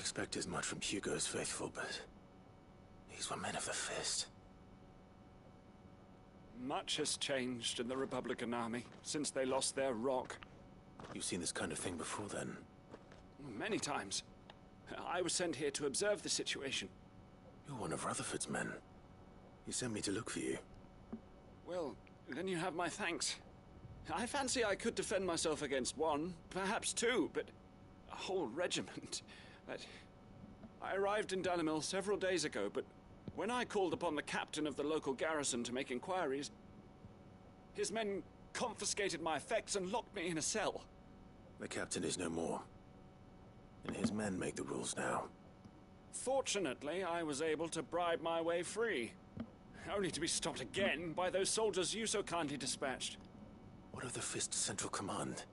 expect as much from Hugo's faithful, but these were men of the fist. Much has changed in the Republican army since they lost their rock. You've seen this kind of thing before, then? Many times. I was sent here to observe the situation. You're one of Rutherford's men. He sent me to look for you. Well, then you have my thanks. I fancy I could defend myself against one, perhaps two, but a whole regiment. I arrived in Dalimil several days ago, but when I called upon the captain of the local garrison to make inquiries, his men confiscated my effects and locked me in a cell. The captain is no more, and his men make the rules now. Fortunately, I was able to bribe my way free, only to be stopped again by those soldiers you so kindly dispatched. What of the Fist's Central Command?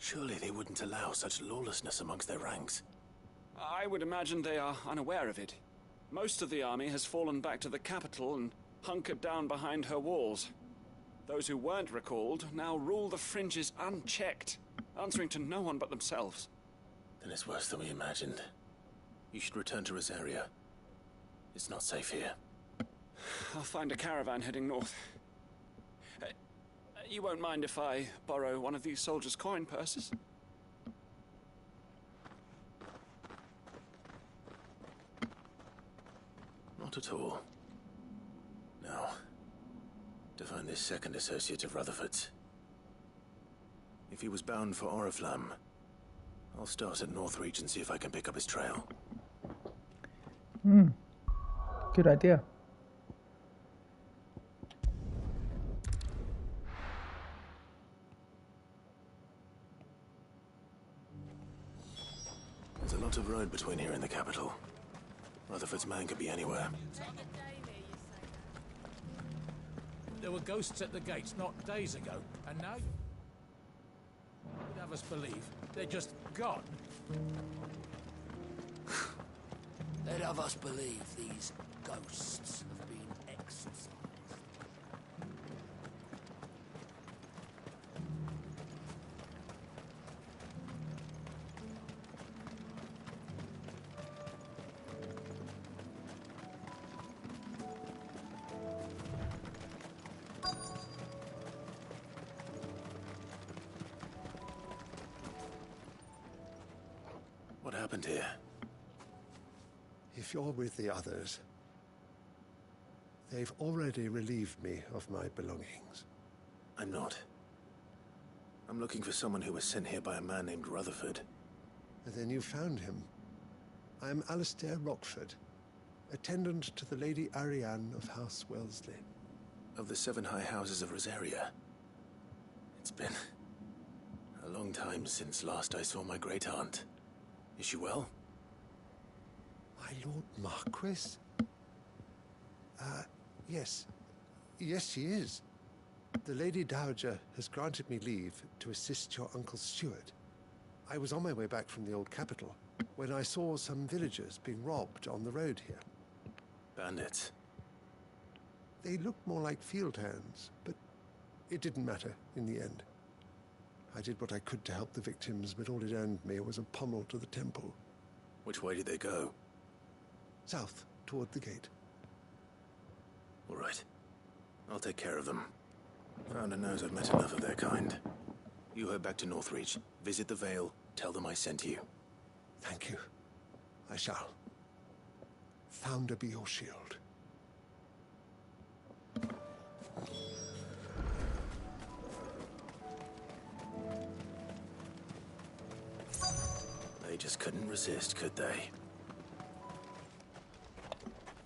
Surely they wouldn't allow such lawlessness amongst their ranks. I would imagine they are unaware of it. Most of the army has fallen back to the capital and hunkered down behind her walls. Those who weren't recalled now rule the fringes unchecked, answering to no one but themselves. Then it's worse than we imagined. You should return to Rosaria. It's not safe here. I'll find a caravan heading north. You won't mind if I borrow one of these soldiers' coin purses? Not at all. Now, to find this second associate of Rutherford's. If he was bound for Oriflamme, I'll start at Northreach and see if I can pick up his trail. Good idea. There's a lot of road between here and the capital. Rutherford's man could be anywhere. There were ghosts at the gates not days ago, and now you'd have us believe they're just gone. They'd have us believe these ghosts have been exorcised. What happened here? If you're with the others, they've already relieved me of my belongings. I'm not. I'm looking for someone who was sent here by a man named Rutherford. And then you found him. I'm Alistair Rockford, attendant to the Lady Ariane of House Wellesley. Of the 7 high houses of Rosaria. It's been a long time since last I saw my great-aunt. Is she well? My Lord Marquis? Yes. Yes, she is. The Lady Dowager has granted me leave to assist your Uncle Stuart. I was on my way back from the old capital when I saw some villagers being robbed on the road here. Bandits? They looked more like field hands, but it didn't matter in the end. I did what I could to help the victims, but all it earned me was a pommel to the temple. Which way did they go? South, toward the gate. All right. I'll take care of them. Founder knows I've met enough of their kind. You head back to Northreach, visit the Vale, tell them I sent you. Thank you. I shall. Founder be your shield. They just couldn't resist, could they?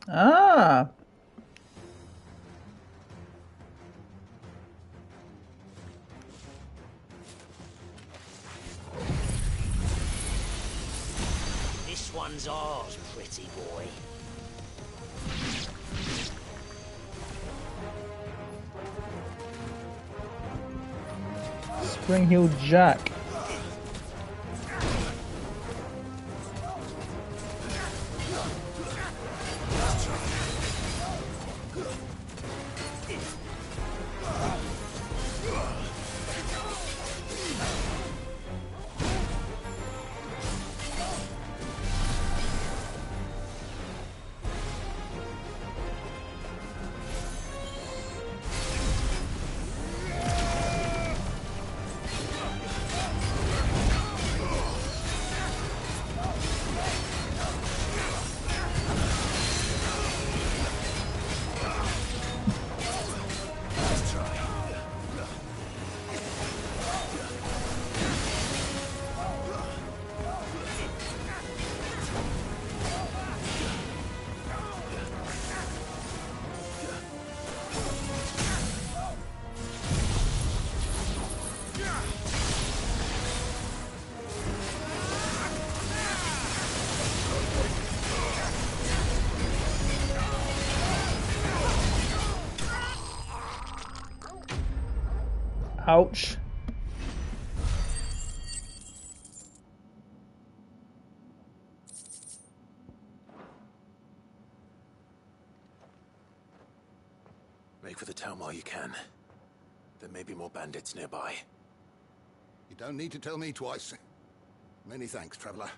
Ah! This one's ours, pretty boy. Spring-heeled Jack. Ouch. Make for the town while you can. There may be more bandits nearby. You don't need to tell me twice. Many thanks, traveler.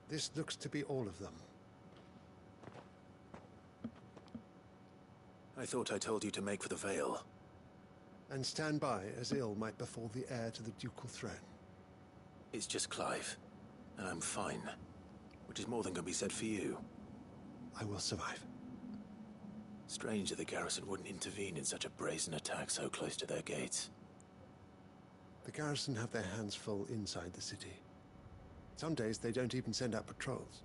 This looks to be all of them. I thought I told you to make for the Vale. And stand by, as ill might befall the heir to the ducal throne. It's just Clive, and I'm fine. Which is more than can be said for you. I will survive. Strange that the garrison wouldn't intervene in such a brazen attack so close to their gates. The garrison have their hands full inside the city. Some days they don't even send out patrols.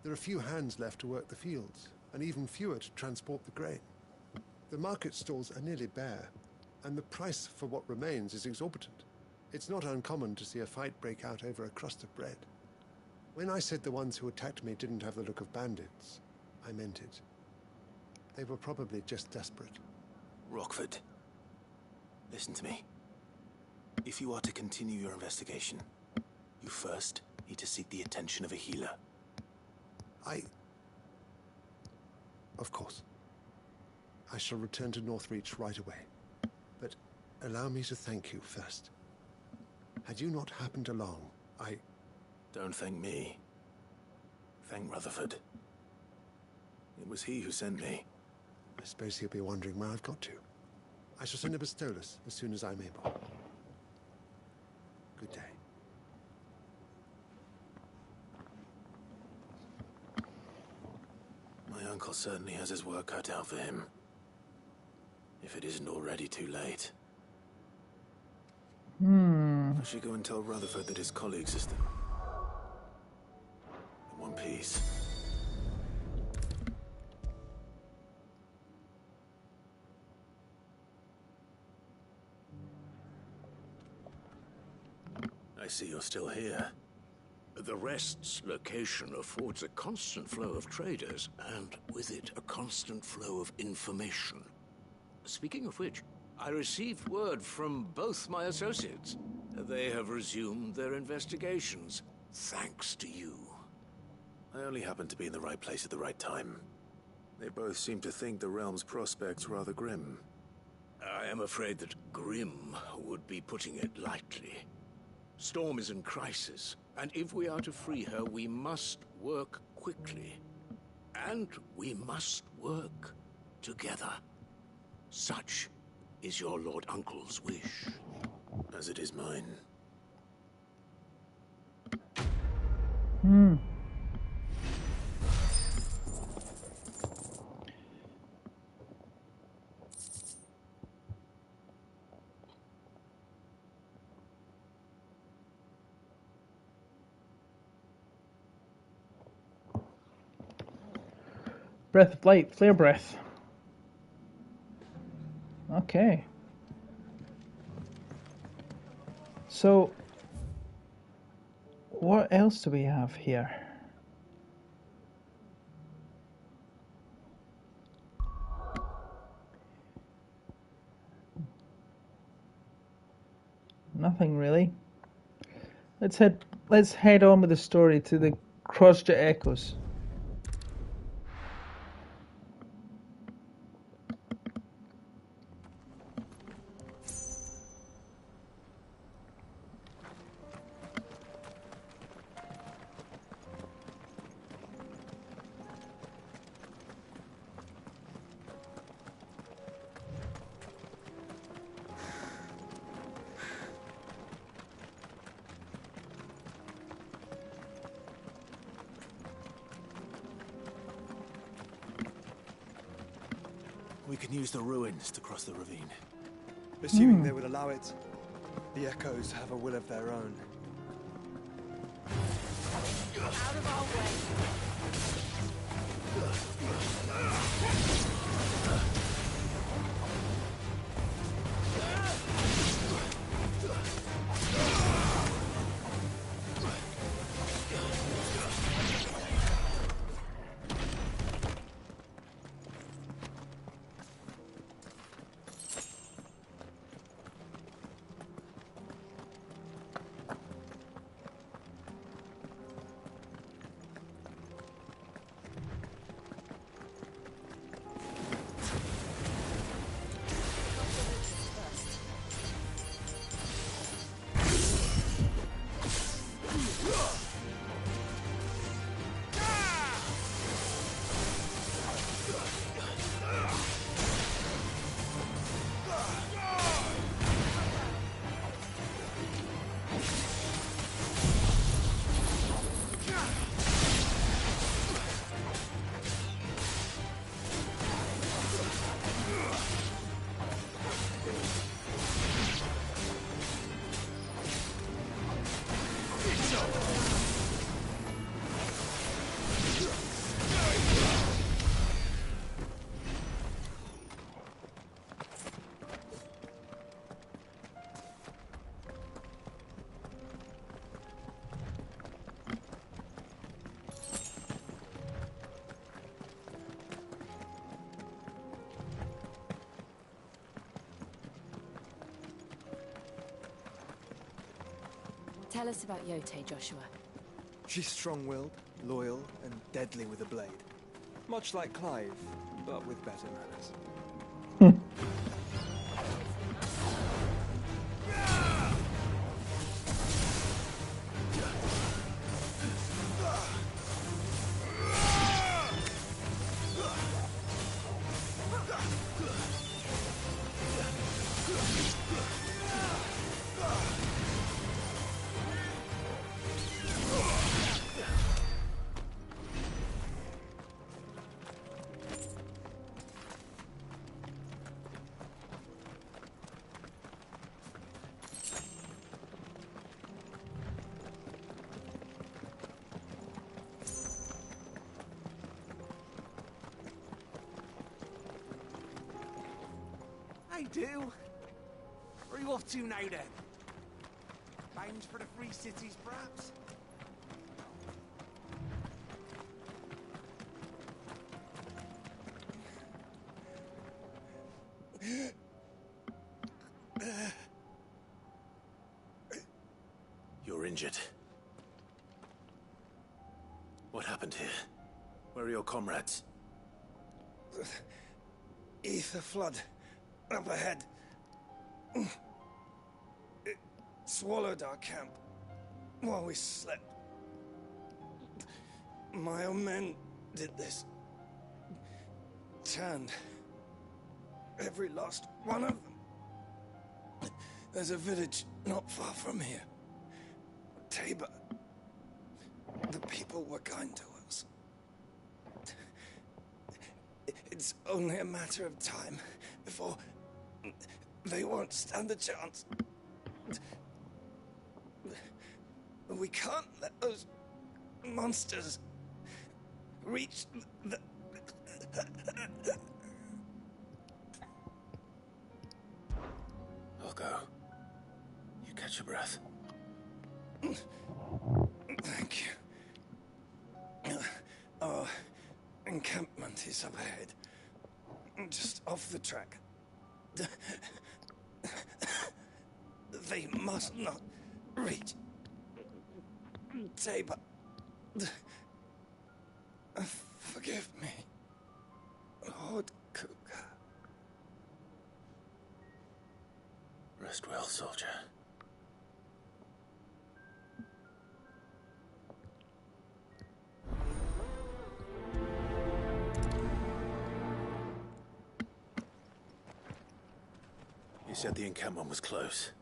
There are few hands left to work the fields, and even fewer to transport the grain. The market stalls are nearly bare, and the price for what remains is exorbitant. It's not uncommon to see a fight break out over a crust of bread. When I said the ones who attacked me didn't have the look of bandits, I meant it. They were probably just desperate. Rockford, listen to me. If you are to continue your investigation, you first need to seek the attention of a healer. Of course. I shall return to Northreach right away. But allow me to thank you first. Had you not happened along, Don't thank me. Thank Rutherford. It was he who sent me. I suppose he'll be wondering where I've got to. I shall send a Bastolus as soon as I'm able. Good day. My uncle certainly has his work cut out for him. If it isn't already too late. I should go and tell Rutherford that his colleagues are still in one piece. I see you're still here. The Rest's location affords a constant flow of traders, and with it, a constant flow of information. Speaking of which, I received word from both my associates. They have resumed their investigations, thanks to you. I only happened to be in the right place at the right time. They both seem to think the realm's prospects rather grim. I am afraid that grim would be putting it lightly. Storm is in crisis, and if we are to free her, we must work quickly. And we must work together. Such is your Lord Uncle's wish. As it is mine. Breath of light, flare breath. Okay. So, what else do we have here? Nothing really. Let's head on with the story to the Crosjet Echoes. We can use the ruins to cross the ravine. Assuming they would allow it. The Echoes have a will of their own. Out of our way. Tell us about Yote, Joshua. She's strong-willed, loyal, and deadly with a blade. Much like Clive, but with better manners. Hey, do. Where are you off to now, then? Bound for the Free Cities, perhaps? You're injured. What happened here? Where are your comrades? Ether flood. Up ahead. It swallowed our camp while we slept. My own men did this. Turned. Every last one of them. There's a village not far from here. Tabor. The people were kind to us. It's only a matter of time before they won't stand a chance. We can't let those monsters reach the... I'll go. You catch your breath. Thank you. Our encampment is up ahead. Just off the track. They must not reach Tabor. Forgive me, Lord Cougar. Rest well, soldier. You said the encampment was close.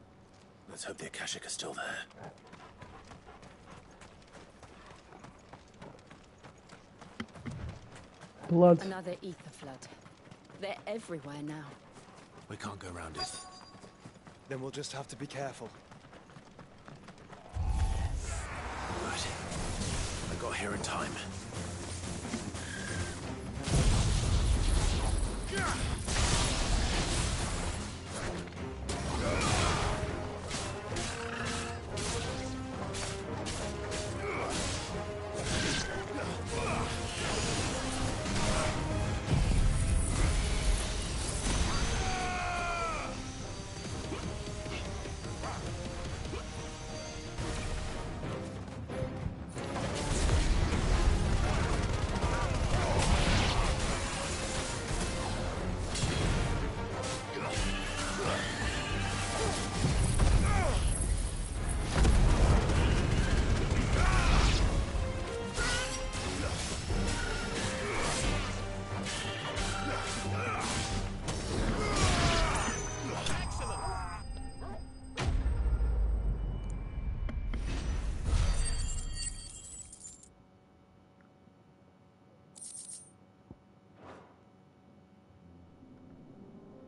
Let's hope the Akashic are still there. Blood. Another ether flood. They're everywhere now. We can't go around it. Then we'll just have to be careful. Good. I got here in time.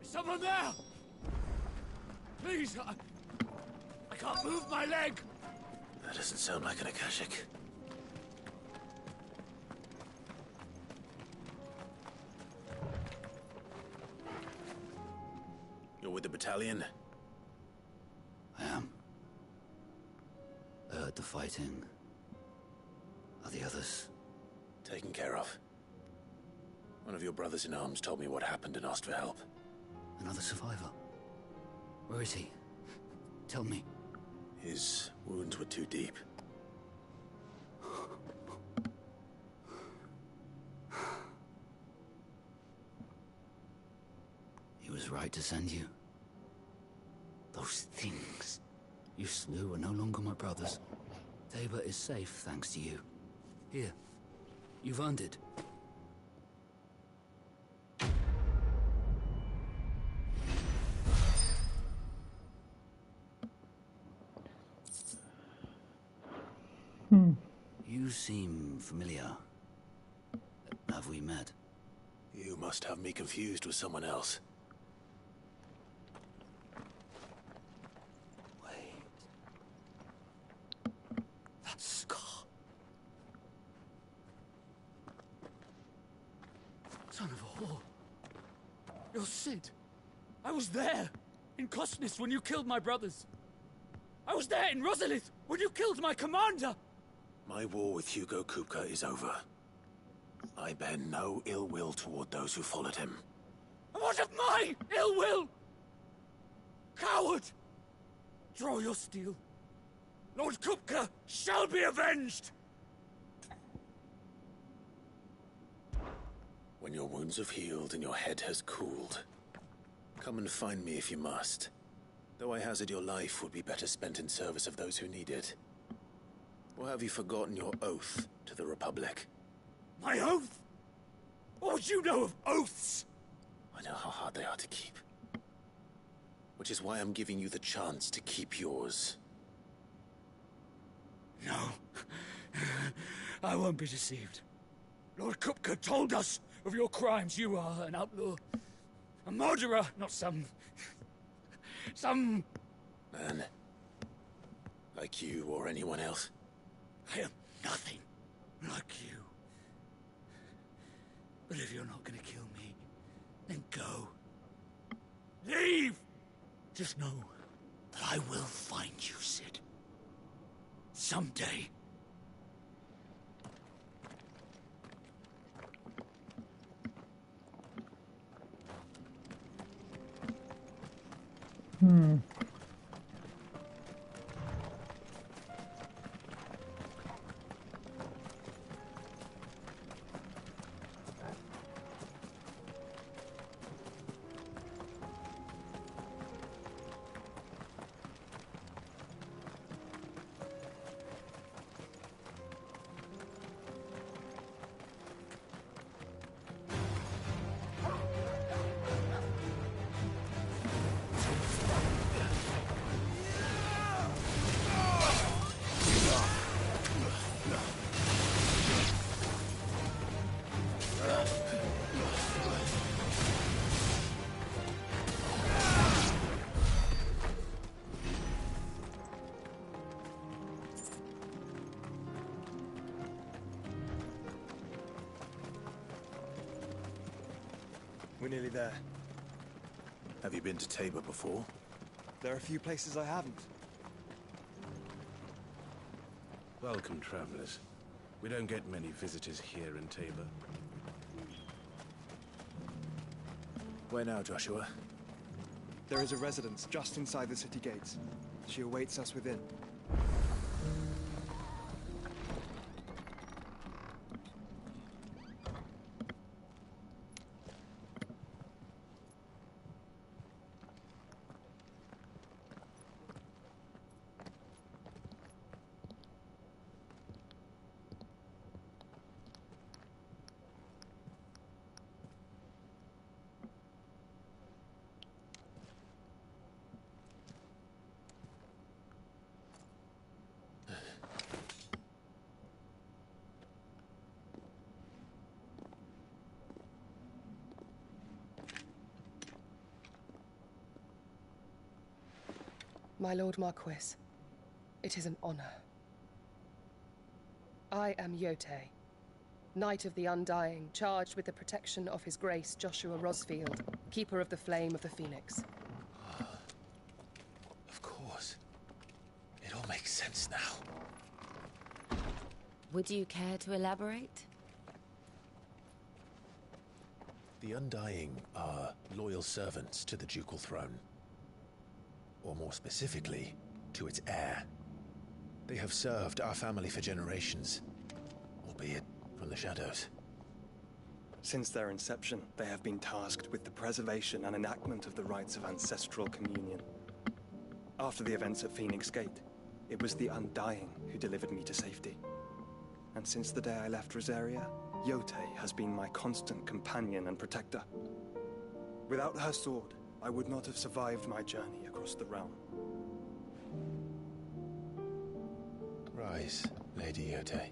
Someone there! Please, I can't move my leg! That doesn't sound like an Akashic. You're with the battalion? I am. I heard the fighting. Are the others? Taken care of. One of your brothers in arms told me what happened and asked for help. Another survivor? Where is he? Tell me. His wounds were too deep. He was right to send you. Those things you slew are no longer my brothers. Tabor is safe thanks to you. Here, you've earned it. You seem familiar. Have we met? You must have me confused with someone else. Wait. That scar. Son of a whore. You're Sid. I was there in Cosnes when you killed my brothers. I was there in Rosalith when you killed my commander. My war with Hugo Kupka is over. I bear no ill will toward those who followed him. And what of my ill will? Coward! Draw your steel. Lord Kupka shall be avenged! When your wounds have healed and your head has cooled, come and find me if you must. Though I hazard your life would be better spent in service of those who need it. Or have you forgotten your oath to the Republic? My oath? What would you know of oaths? I know how hard they are to keep. Which is why I'm giving you the chance to keep yours. No. I won't be deceived. Lord Kupka told us of your crimes. You are an outlaw. A murderer, not some... Man. Like you or anyone else. I am nothing like you. But if you're not gonna kill me, then go. Leave! Just know that I will find you, Sid. Someday. We're nearly there. Have you been to Tabor before? There are a few places I haven't. Welcome, travelers. We don't get many visitors here in Tabor. Where now, Joshua? There is a residence just inside the city gates. She awaits us within. My Lord Marquis, it is an honor. I am Yote, Knight of the Undying, charged with the protection of His Grace Joshua Rosfield, Keeper of the Flame of the Phoenix. Of course. It all makes sense now. Would you care to elaborate? The Undying are loyal servants to the ducal throne. Or more specifically, to its heir. They have served our family for generations, albeit from the shadows. Since their inception, they have been tasked with the preservation and enactment of the rites of ancestral communion. After the events at Phoenix Gate, it was the Undying who delivered me to safety. And since the day I left Rosaria, Yotei has been my constant companion and protector. Without her sword, I would not have survived my journey across the realm. Rise, Lady Yotei.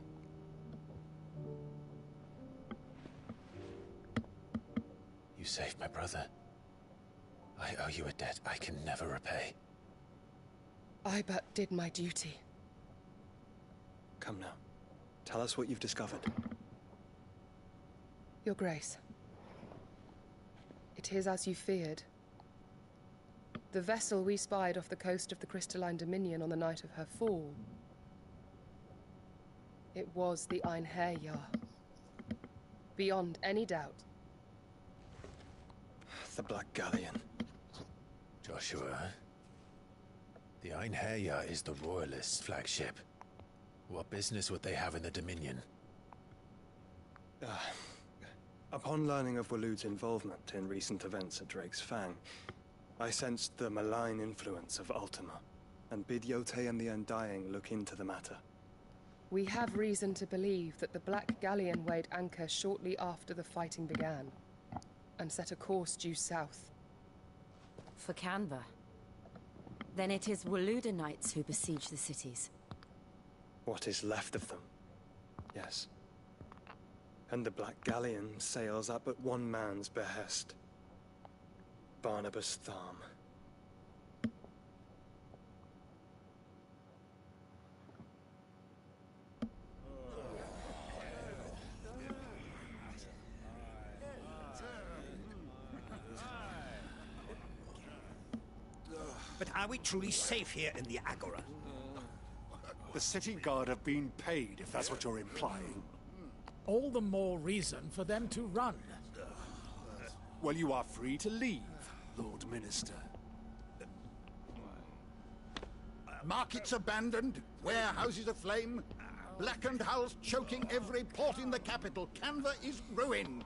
You saved my brother. I owe you a debt I can never repay. I but did my duty. Come now. Tell us what you've discovered. Your Grace. It is as you feared. The vessel we spied off the coast of the Crystalline Dominion on the night of her fall. It was the Einherjar. Beyond any doubt. The Black Galleon. Joshua, the Einherjar is the Royalists' flagship. What business would they have in the Dominion? Upon learning of Waloed's involvement in recent events at Drake's Fang, I sensed the malign influence of Ultima, and bid Yotei and the Undying look into the matter. We have reason to believe that the Black Galleon weighed anchor shortly after the fighting began, and set a course due south. For Canva. Then it is Waloed knights who besiege the cities. What is left of them, yes. And the Black Galleon sails up at one man's behest. Barnabas Tharm. But are we truly safe here in the Agora? The city guard have been paid, if that's what you're implying. All the more reason for them to run. Well, you are free to leave, Lord Minister. Markets abandoned, warehouses aflame, blackened hulls choking every port in the capital. Canva is ruined.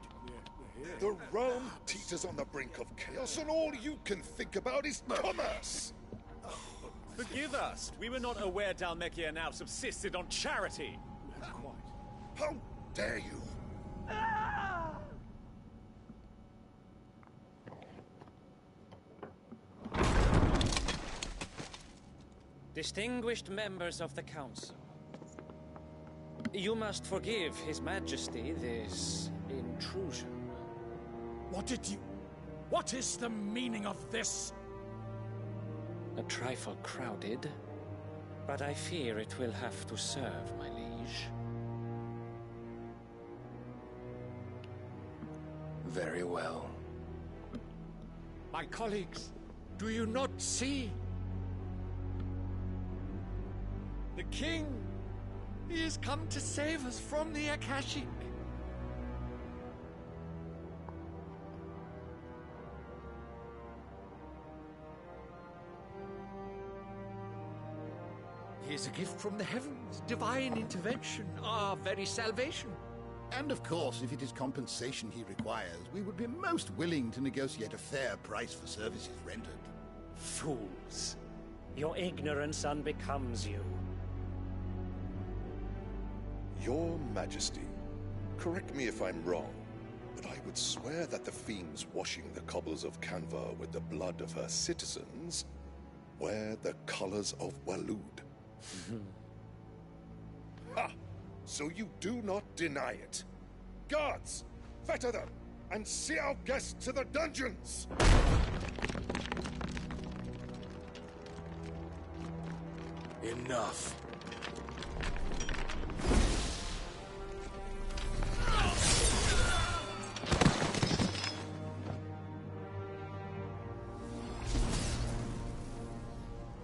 The realm teeters on the brink of chaos, and all you can think about is commerce! Forgive us. We were not aware Dalmekia now subsisted on charity. How dare you? Distinguished members of the Council, you must forgive His Majesty this intrusion. What is the meaning of this? A trifle crowded, but I fear it will have to serve, my liege. Very well. My colleagues, do you not see? The king, he has come to save us from the Akashic. He is a gift from the heavens, divine intervention, our very salvation. And of course, if it is compensation he requires, we would be most willing to negotiate a fair price for services rendered. Fools. Your ignorance unbecomes you. Your Majesty, correct me if I'm wrong, but I would swear that the fiends washing the cobbles of Canva with the blood of her citizens wear the colors of Waloed. Ha! So you do not deny it. Guards, fetter them, and see our guests to the dungeons! Enough.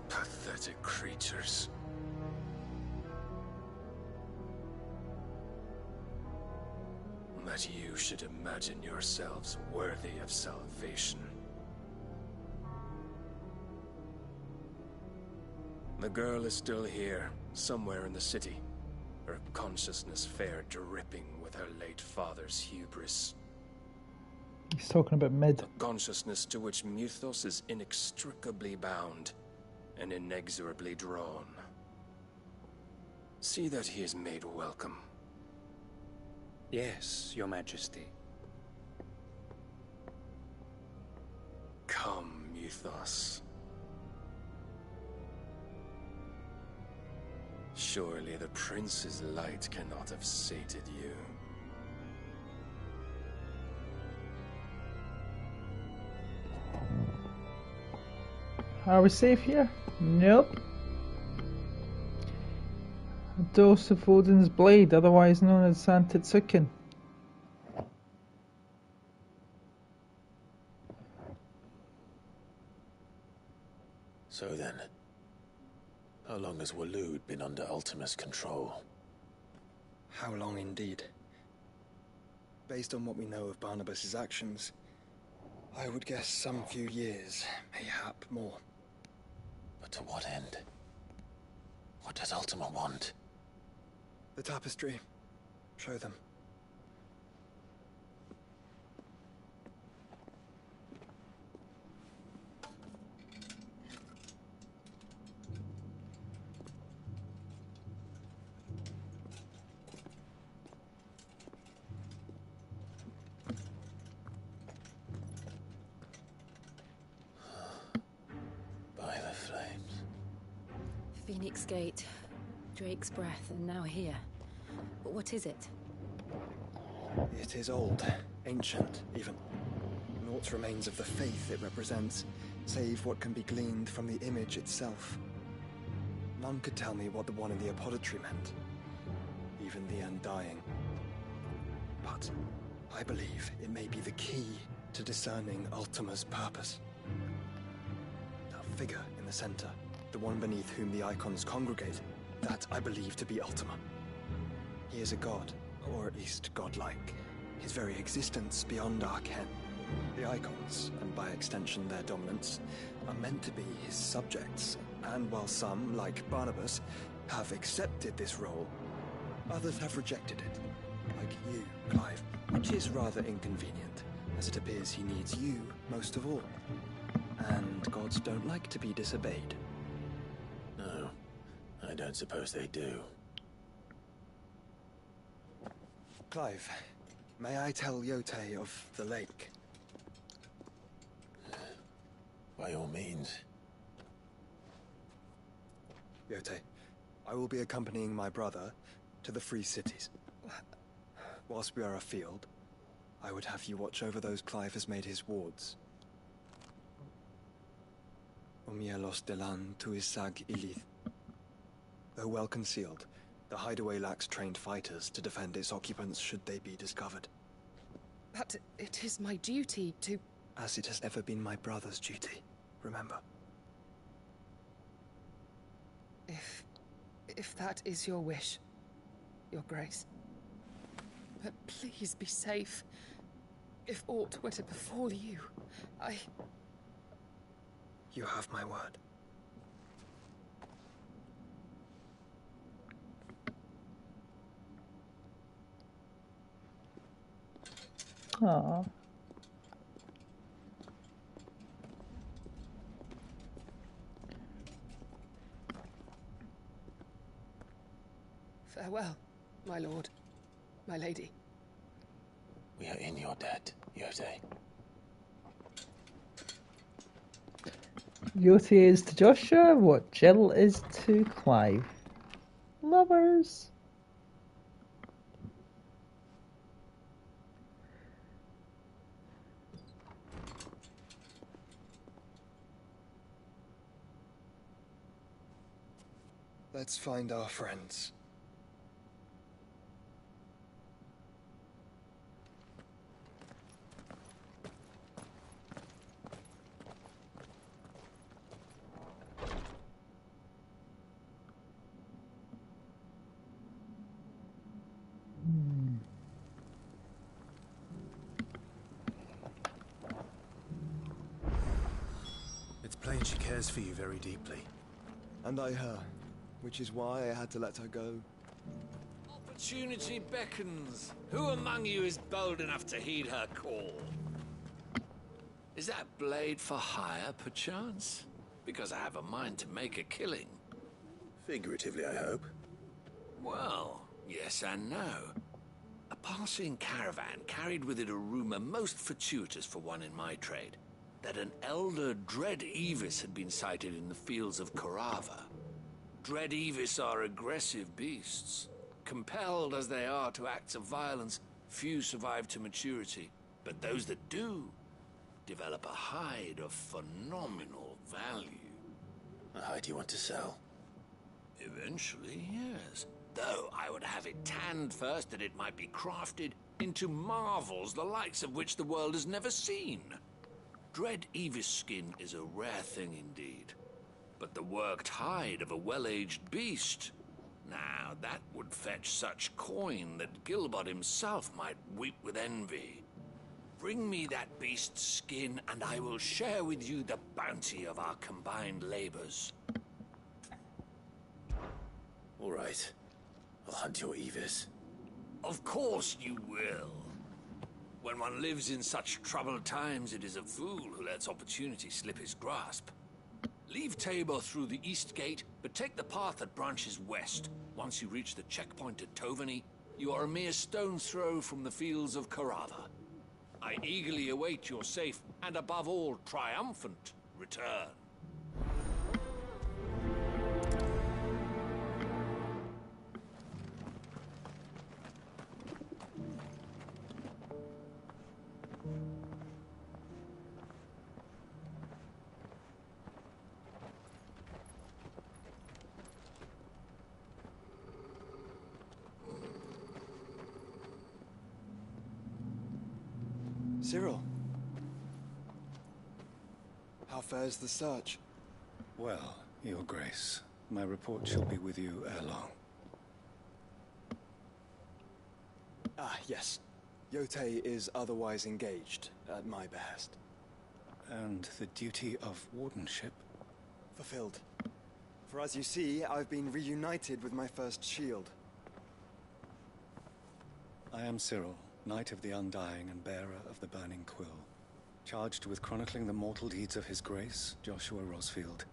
Pathetic creatures. That you should imagine yourselves worthy of salvation. The girl is still here, somewhere in the city. Her consciousness fair dripping with her late father's hubris. He's talking about Mid. A consciousness to which Mythos is inextricably bound and inexorably drawn. See that he is made welcome. Yes, Your Majesty. Come, Mythos. Surely the prince's light cannot have sated you. Are we safe here? Nope. A dose of Odin's blade, otherwise known as Santitsuken. So then, how long has Waloed been under Ultima's control? How long indeed? Based on what we know of Barnabas's actions, I would guess some few years, mayhap more. But to what end? What does Ultima want? The tapestry. Show them. By the flames. Phoenix Gate, Drake's Breath, and now here. But what is it? It is old, ancient, even. Naught remains of the faith it represents, save what can be gleaned from the image itself. None could tell me what the one in the apothecary meant, even the Undying. But I believe it may be the key to discerning Ultima's purpose. That figure in the center, the one beneath whom the icons congregate, that I believe to be Ultima. He is a god, or at least godlike. His very existence beyond our ken. The icons, and by extension their dominants, are meant to be his subjects, and while some, like Barnabas, have accepted this role, others have rejected it, like you, Clive, which is rather inconvenient, as it appears he needs you most of all. And gods don't like to be disobeyed. No, I don't suppose they do. Clive, may I tell Yote of the lake? By all means. Yote, I will be accompanying my brother to the Free Cities. Whilst we are afield, I would have you watch over those Clive has made his wards. Omielos delan tuisag ilith. Though well concealed, the hideaway lacks trained fighters to defend its occupants should they be discovered. But it is my duty to... As it has ever been my brother's duty, remember. If that is your wish, Your Grace. But please be safe. If aught were to befall you, You have my word. Aww. Farewell, my lord, my lady. We are in your debt, Yote. Yote is to Joshua what Jill is to Clive. Lovers. Let's find our friends. It's plain she cares for you very deeply. And I her, which is why I had to let her go. Opportunity beckons. Who among you is bold enough to heed her call? Is that blade for hire, perchance? Because I have a mind to make a killing. Figuratively, I hope. Well, yes and no. A passing caravan carried with it a rumor most fortuitous for one in my trade, that an elder Dread Evis had been sighted in the fields of Corava. Dread Evis are aggressive beasts. Compelled as they are to acts of violence, few survive to maturity, but those that do develop a hide of phenomenal value. A hide you want to sell? Eventually, yes. Though I would have it tanned first that it might be crafted into marvels the likes of which the world has never seen. Dread Evis skin is a rare thing indeed. But the worked hide of a well-aged beast, now that would fetch such coin that Gilbert himself might weep with envy. Bring me that beast's skin, and I will share with you the bounty of our combined labors. All right. I'll hunt your Evis. Of course you will. When one lives in such troubled times, it is a fool who lets opportunity slip his grasp. Leave Tabor through the east gate, but take the path that branches west. Once you reach the checkpoint at Tovany, you are a mere stone's throw from the fields of Corava. I eagerly await your safe, and above all, triumphant return. Cyril. How fares the search? Well, Your Grace, my report shall be with you ere long. Ah, yes. Yote is otherwise engaged, at my behest. And the duty of wardenship? Fulfilled. For as you see, I've been reunited with my first shield. I am Cyril, Knight of the Undying and bearer of the Burning Quill, charged with chronicling the mortal deeds of His Grace, Joshua Rosfield,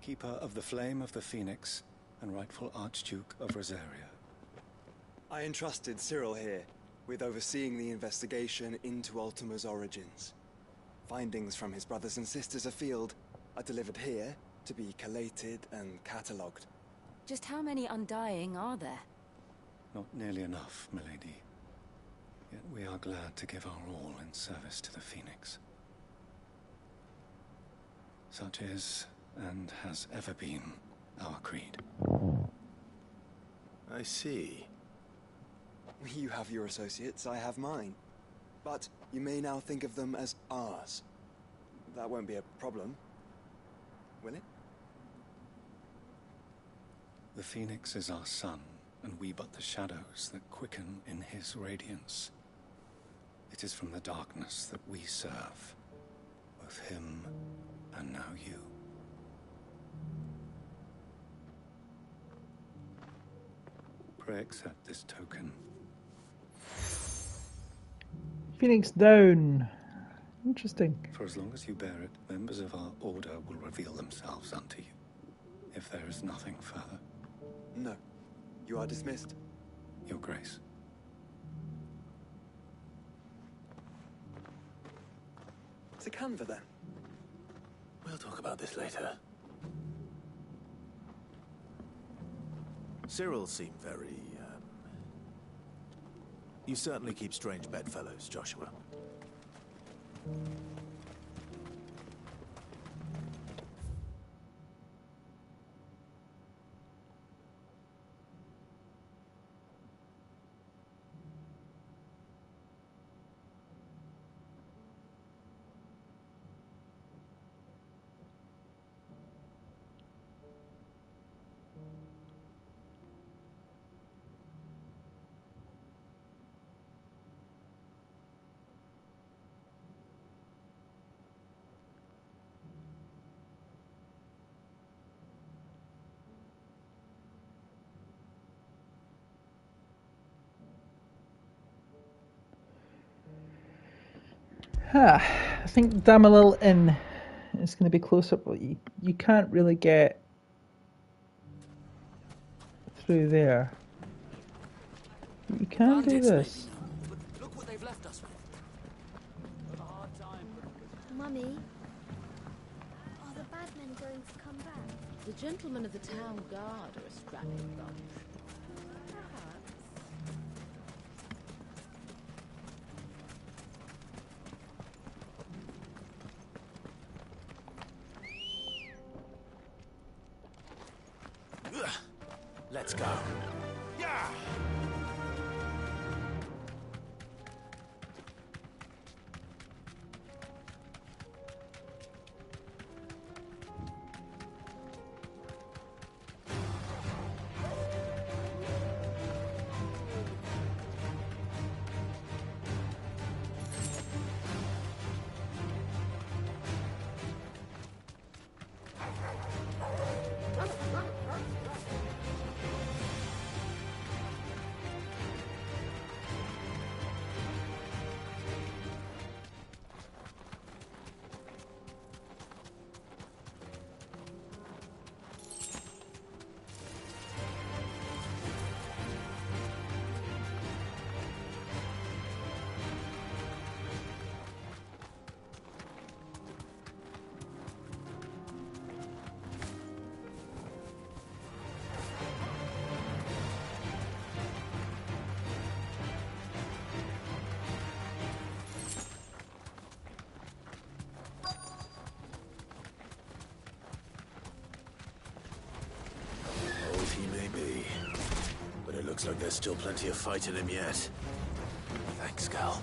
keeper of the Flame of the Phoenix and rightful Archduke of Rosaria. I entrusted Cyril here with overseeing the investigation into Ultima's origins. Findings from his brothers and sisters afield are delivered here to be collated and catalogued. Just how many Undying are there? Not nearly enough, milady. Yet we are glad to give our all in service to the Phoenix. Such is, and has ever been, our creed. I see. You have your associates, I have mine. But you may now think of them as ours. That won't be a problem, will it? The Phoenix is our sun, and we but the shadows that quicken in his radiance. It is from the darkness that we serve, both him and now you. Pray accept this token. Phoenix down. Interesting. For as long as you bear it, members of our order will reveal themselves unto you. If there is nothing further. No. You are dismissed. Your Grace. To Canva, then. We'll talk about this later. Cyril seemed very, You certainly keep strange bedfellows, Joshua. I think Damalil Inn is going to be close up, but you can't really get through there. You can do this. Look what they've left us with. Mummy, are the bad men going to come back? The gentlemen of the town guard are a strapping bunch. Let's go. Yeah! Looks like there's still plenty of fight in him yet. Thanks, Cal.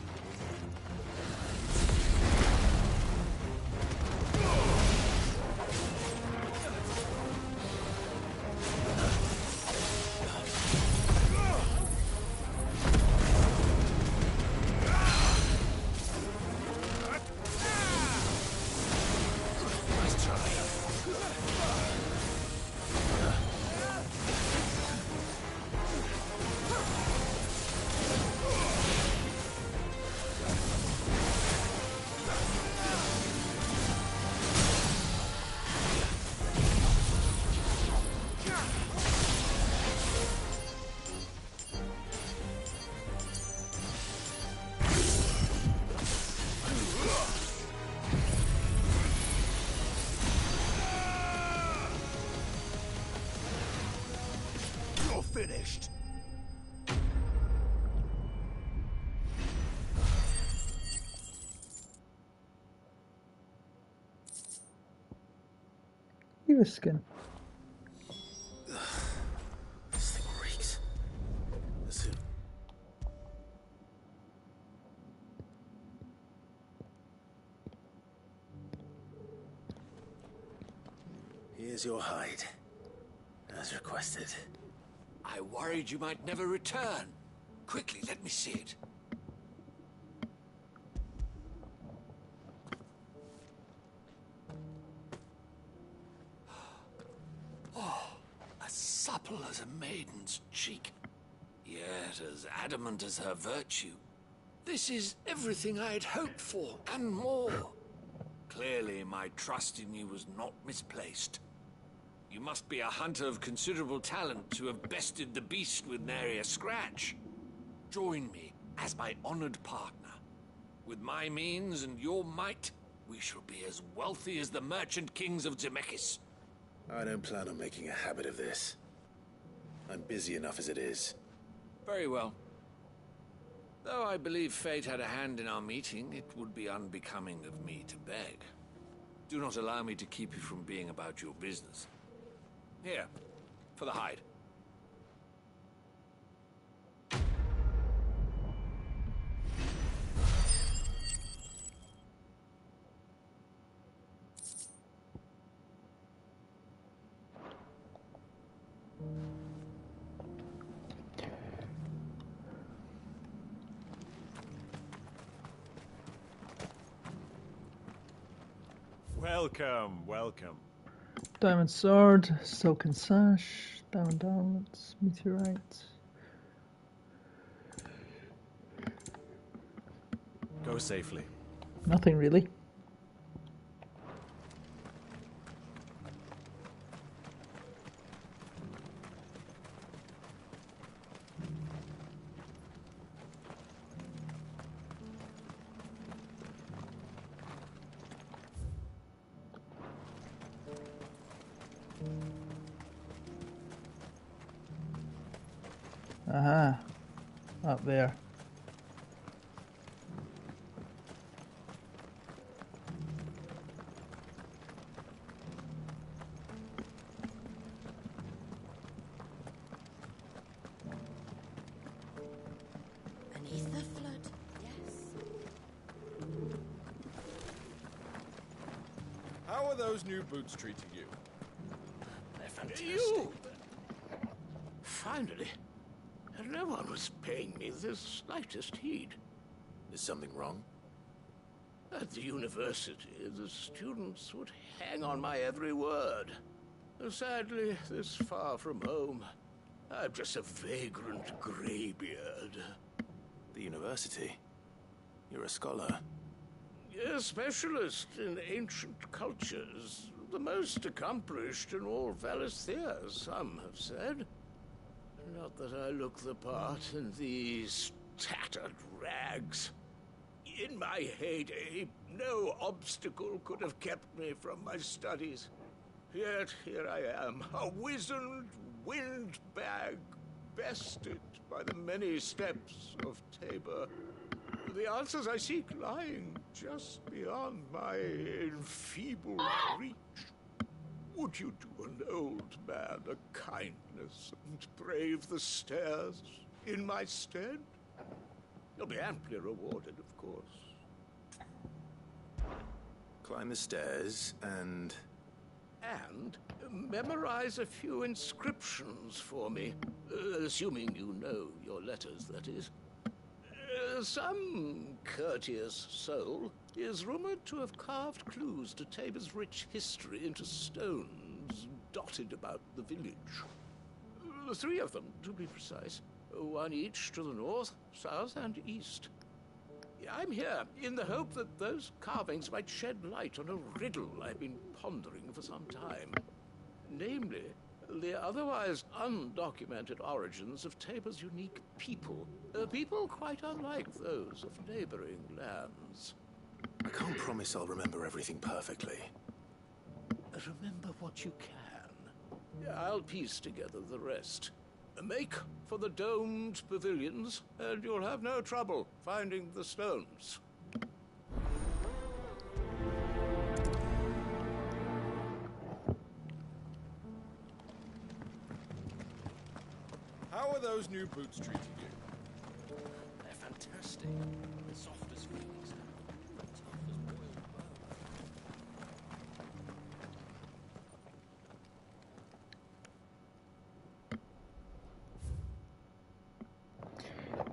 Finished. Your skin. This thing reeks. Here's your hide, as requested. I worried you might never return. Quickly, let me see it. Oh, as supple as a maiden's cheek, yet as adamant as her virtue. This is everything I had hoped for, and more. Clearly, my trust in you was not misplaced. You must be a hunter of considerable talent to have bested the beast with nary a scratch. Join me as my honored partner. With my means and your might, we shall be as wealthy as the merchant kings of Zemeckis. I don't plan on making a habit of this. I'm busy enough as it is. Very well. Though I believe fate had a hand in our meeting, it would be unbecoming of me to beg. Do not allow me to keep you from being about your business. Here, for the hide. Welcome, welcome. Diamond sword, silken sash, diamond armlets, meteorite. Go safely. Nothing really. Aha, up there. Beneath the flood, yes. How are those new boots treating you? They're fantastic. You! Finally. No one was paying me the slightest heed. Is something wrong? At the university, the students would hang on my every word. Sadly, this far from home, I'm just a vagrant greybeard. The university? You're a scholar. A specialist in ancient cultures. The most accomplished in all Valisthea, some have said. Not that I look the part in these tattered rags. In my heyday, no obstacle could have kept me from my studies. Yet here I am, a wizened windbag, bested by the many steps of Tabor. The answers I seek lying just beyond my enfeebled reach. Would you do an old man a kindness and brave the stairs in my stead? You'll be amply rewarded, of course. Climb the stairs and... And memorize a few inscriptions for me, assuming you know your letters, that is. Some courteous soul is rumored to have carved clues to Tabor's rich history into stones dotted about the village. 3 of them, to be precise. 1 each to the north, south, and east. I'm here in the hope that those carvings might shed light on a riddle I've been pondering for some time. Namely, the otherwise undocumented origins of Tabor's unique people. People quite unlike those of neighboring lands. I can't promise I'll remember everything perfectly. Remember what you can. I'll piece together the rest. Make for the domed pavilions, and you'll have no trouble finding the stones. How are those new boots treating you? They're fantastic. Soft as feelings. Tough as boiled bone.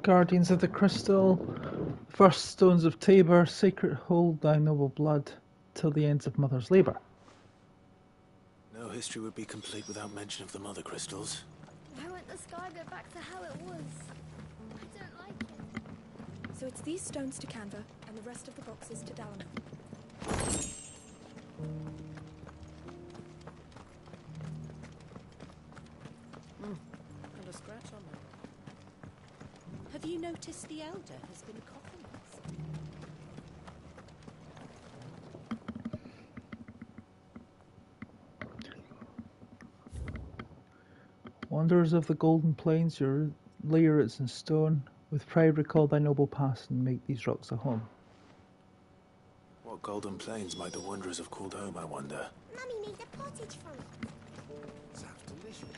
Guardians of the Crystal, first stones of Tabor, sacred hold thy noble blood till the ends of mother's labour. No history would be complete without mention of the mother crystals. Why won't the sky go back to how it was? I don't like it. So it's these stones to Canva, and the rest of the boxes to Dalana. And a scratch on them. Have you noticed the elder has been coughing? Wanderers of the Golden Plains, your lair is in stone. With pride recall thy noble past and make these rocks a home. What golden plains might the wanderers have called home, I wonder? Mummy made a pottage from it. Sounds delicious.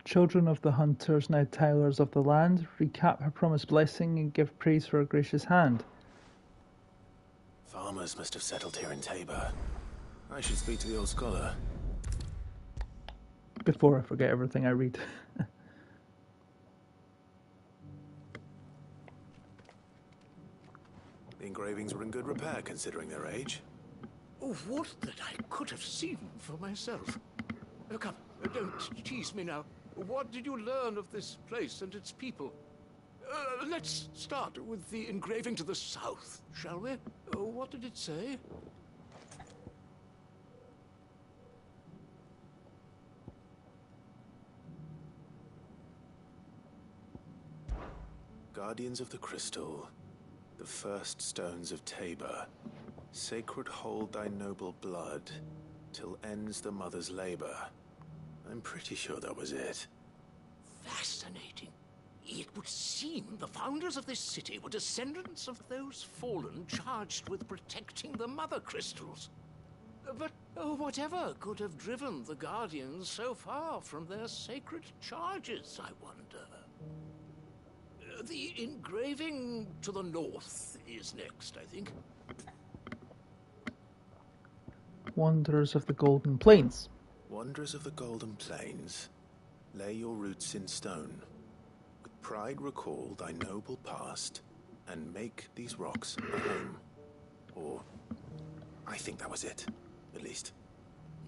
Children of the hunters, now tilers of the land, recap her promised blessing and give praise for her gracious hand. Farmers must have settled here in Tabor. I should speak to the old scholar. Before I forget everything I read. The engravings were in good repair considering their age. Oh, what that I could have seen for myself. Come, don't tease me now. What did you learn of this place and its people? Let's start with the engraving to the south, shall we? What did it say? Guardians of the Crystal, the first stones of Tabor, sacred hold thy noble blood, till ends the mother's labor. I'm pretty sure that was it. Fascinating. It would seem the founders of this city were descendants of those fallen charged with protecting the mother crystals. But whatever could have driven the Guardians so far from their sacred charges, I wonder? The engraving to the north is next, I think. Wanderers of the Golden Plains. Wanderers of the Golden Plains, lay your roots in stone. With pride recall thy noble past, and make these rocks a home. Or, I think that was it, at least.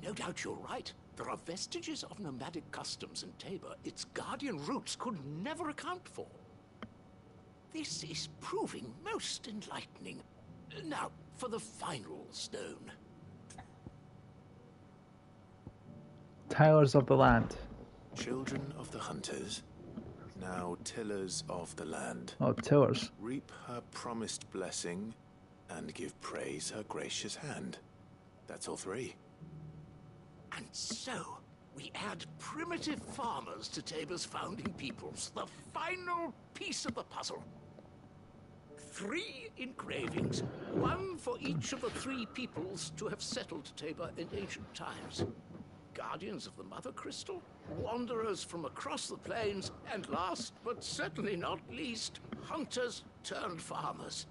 No doubt you're right. There are vestiges of nomadic customs in Tabor its Guardian roots could never account for. This is proving most enlightening. Now, for the final stone. Towers of the Land. Children of the hunters, now tillers of the land. Oh, tillers. Reap her promised blessing, and give praise her gracious hand. That's all three. And so, we add primitive farmers to Tabor's founding peoples, the final piece of the puzzle. 3 engravings, one for each of the 3 peoples to have settled Tabor in ancient times. Guardians of the Mother Crystal, wanderers from across the plains, and last but certainly not least, hunters turned farmers.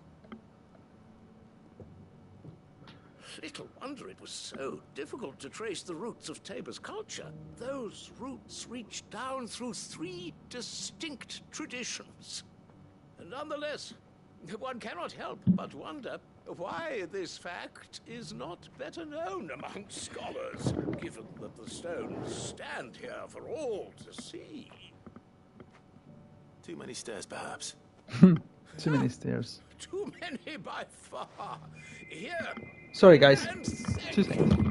Little wonder it was so difficult to trace the roots of Tabor's culture. Those roots reach down through 3 distinct traditions. Nonetheless, one cannot help but wonder why this fact is not better known among scholars, given that the stones stand here for all to see. Too many stairs, perhaps. Too many stairs. Too many by far. Here. Sorry, guys. And 2 seconds.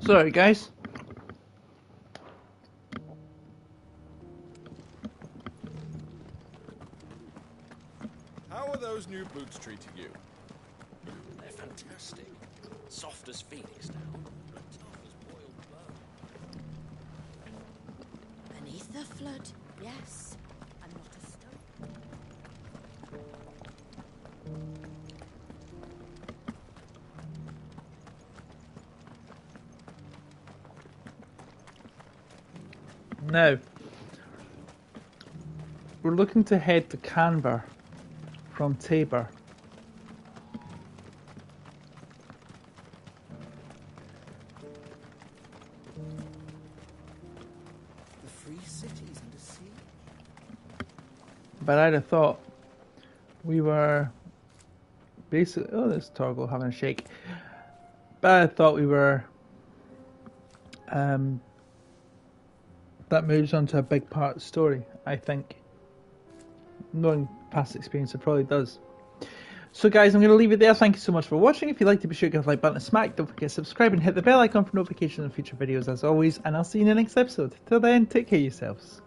Sorry, guys. How are those new boots treating you? They're fantastic. Soft as phoenix down, but tough as boiled bone. Beneath the flood, yes. I'm not a stone. Now, we're looking to head to Canberra from Tabor. The free cities under siege. But I'd have thought we were basically... Oh, there's Torgal having a shake. But I thought we were... that moves on to a big part of the story, I think. Knowing past experience, it probably does. So guys, I'm going to leave it there. Thank you so much for watching. If you liked it, be sure to give the like button a smack. Don't forget to subscribe and hit the bell icon for notifications on future videos as always. And I'll see you in the next episode. Till then, take care of yourselves.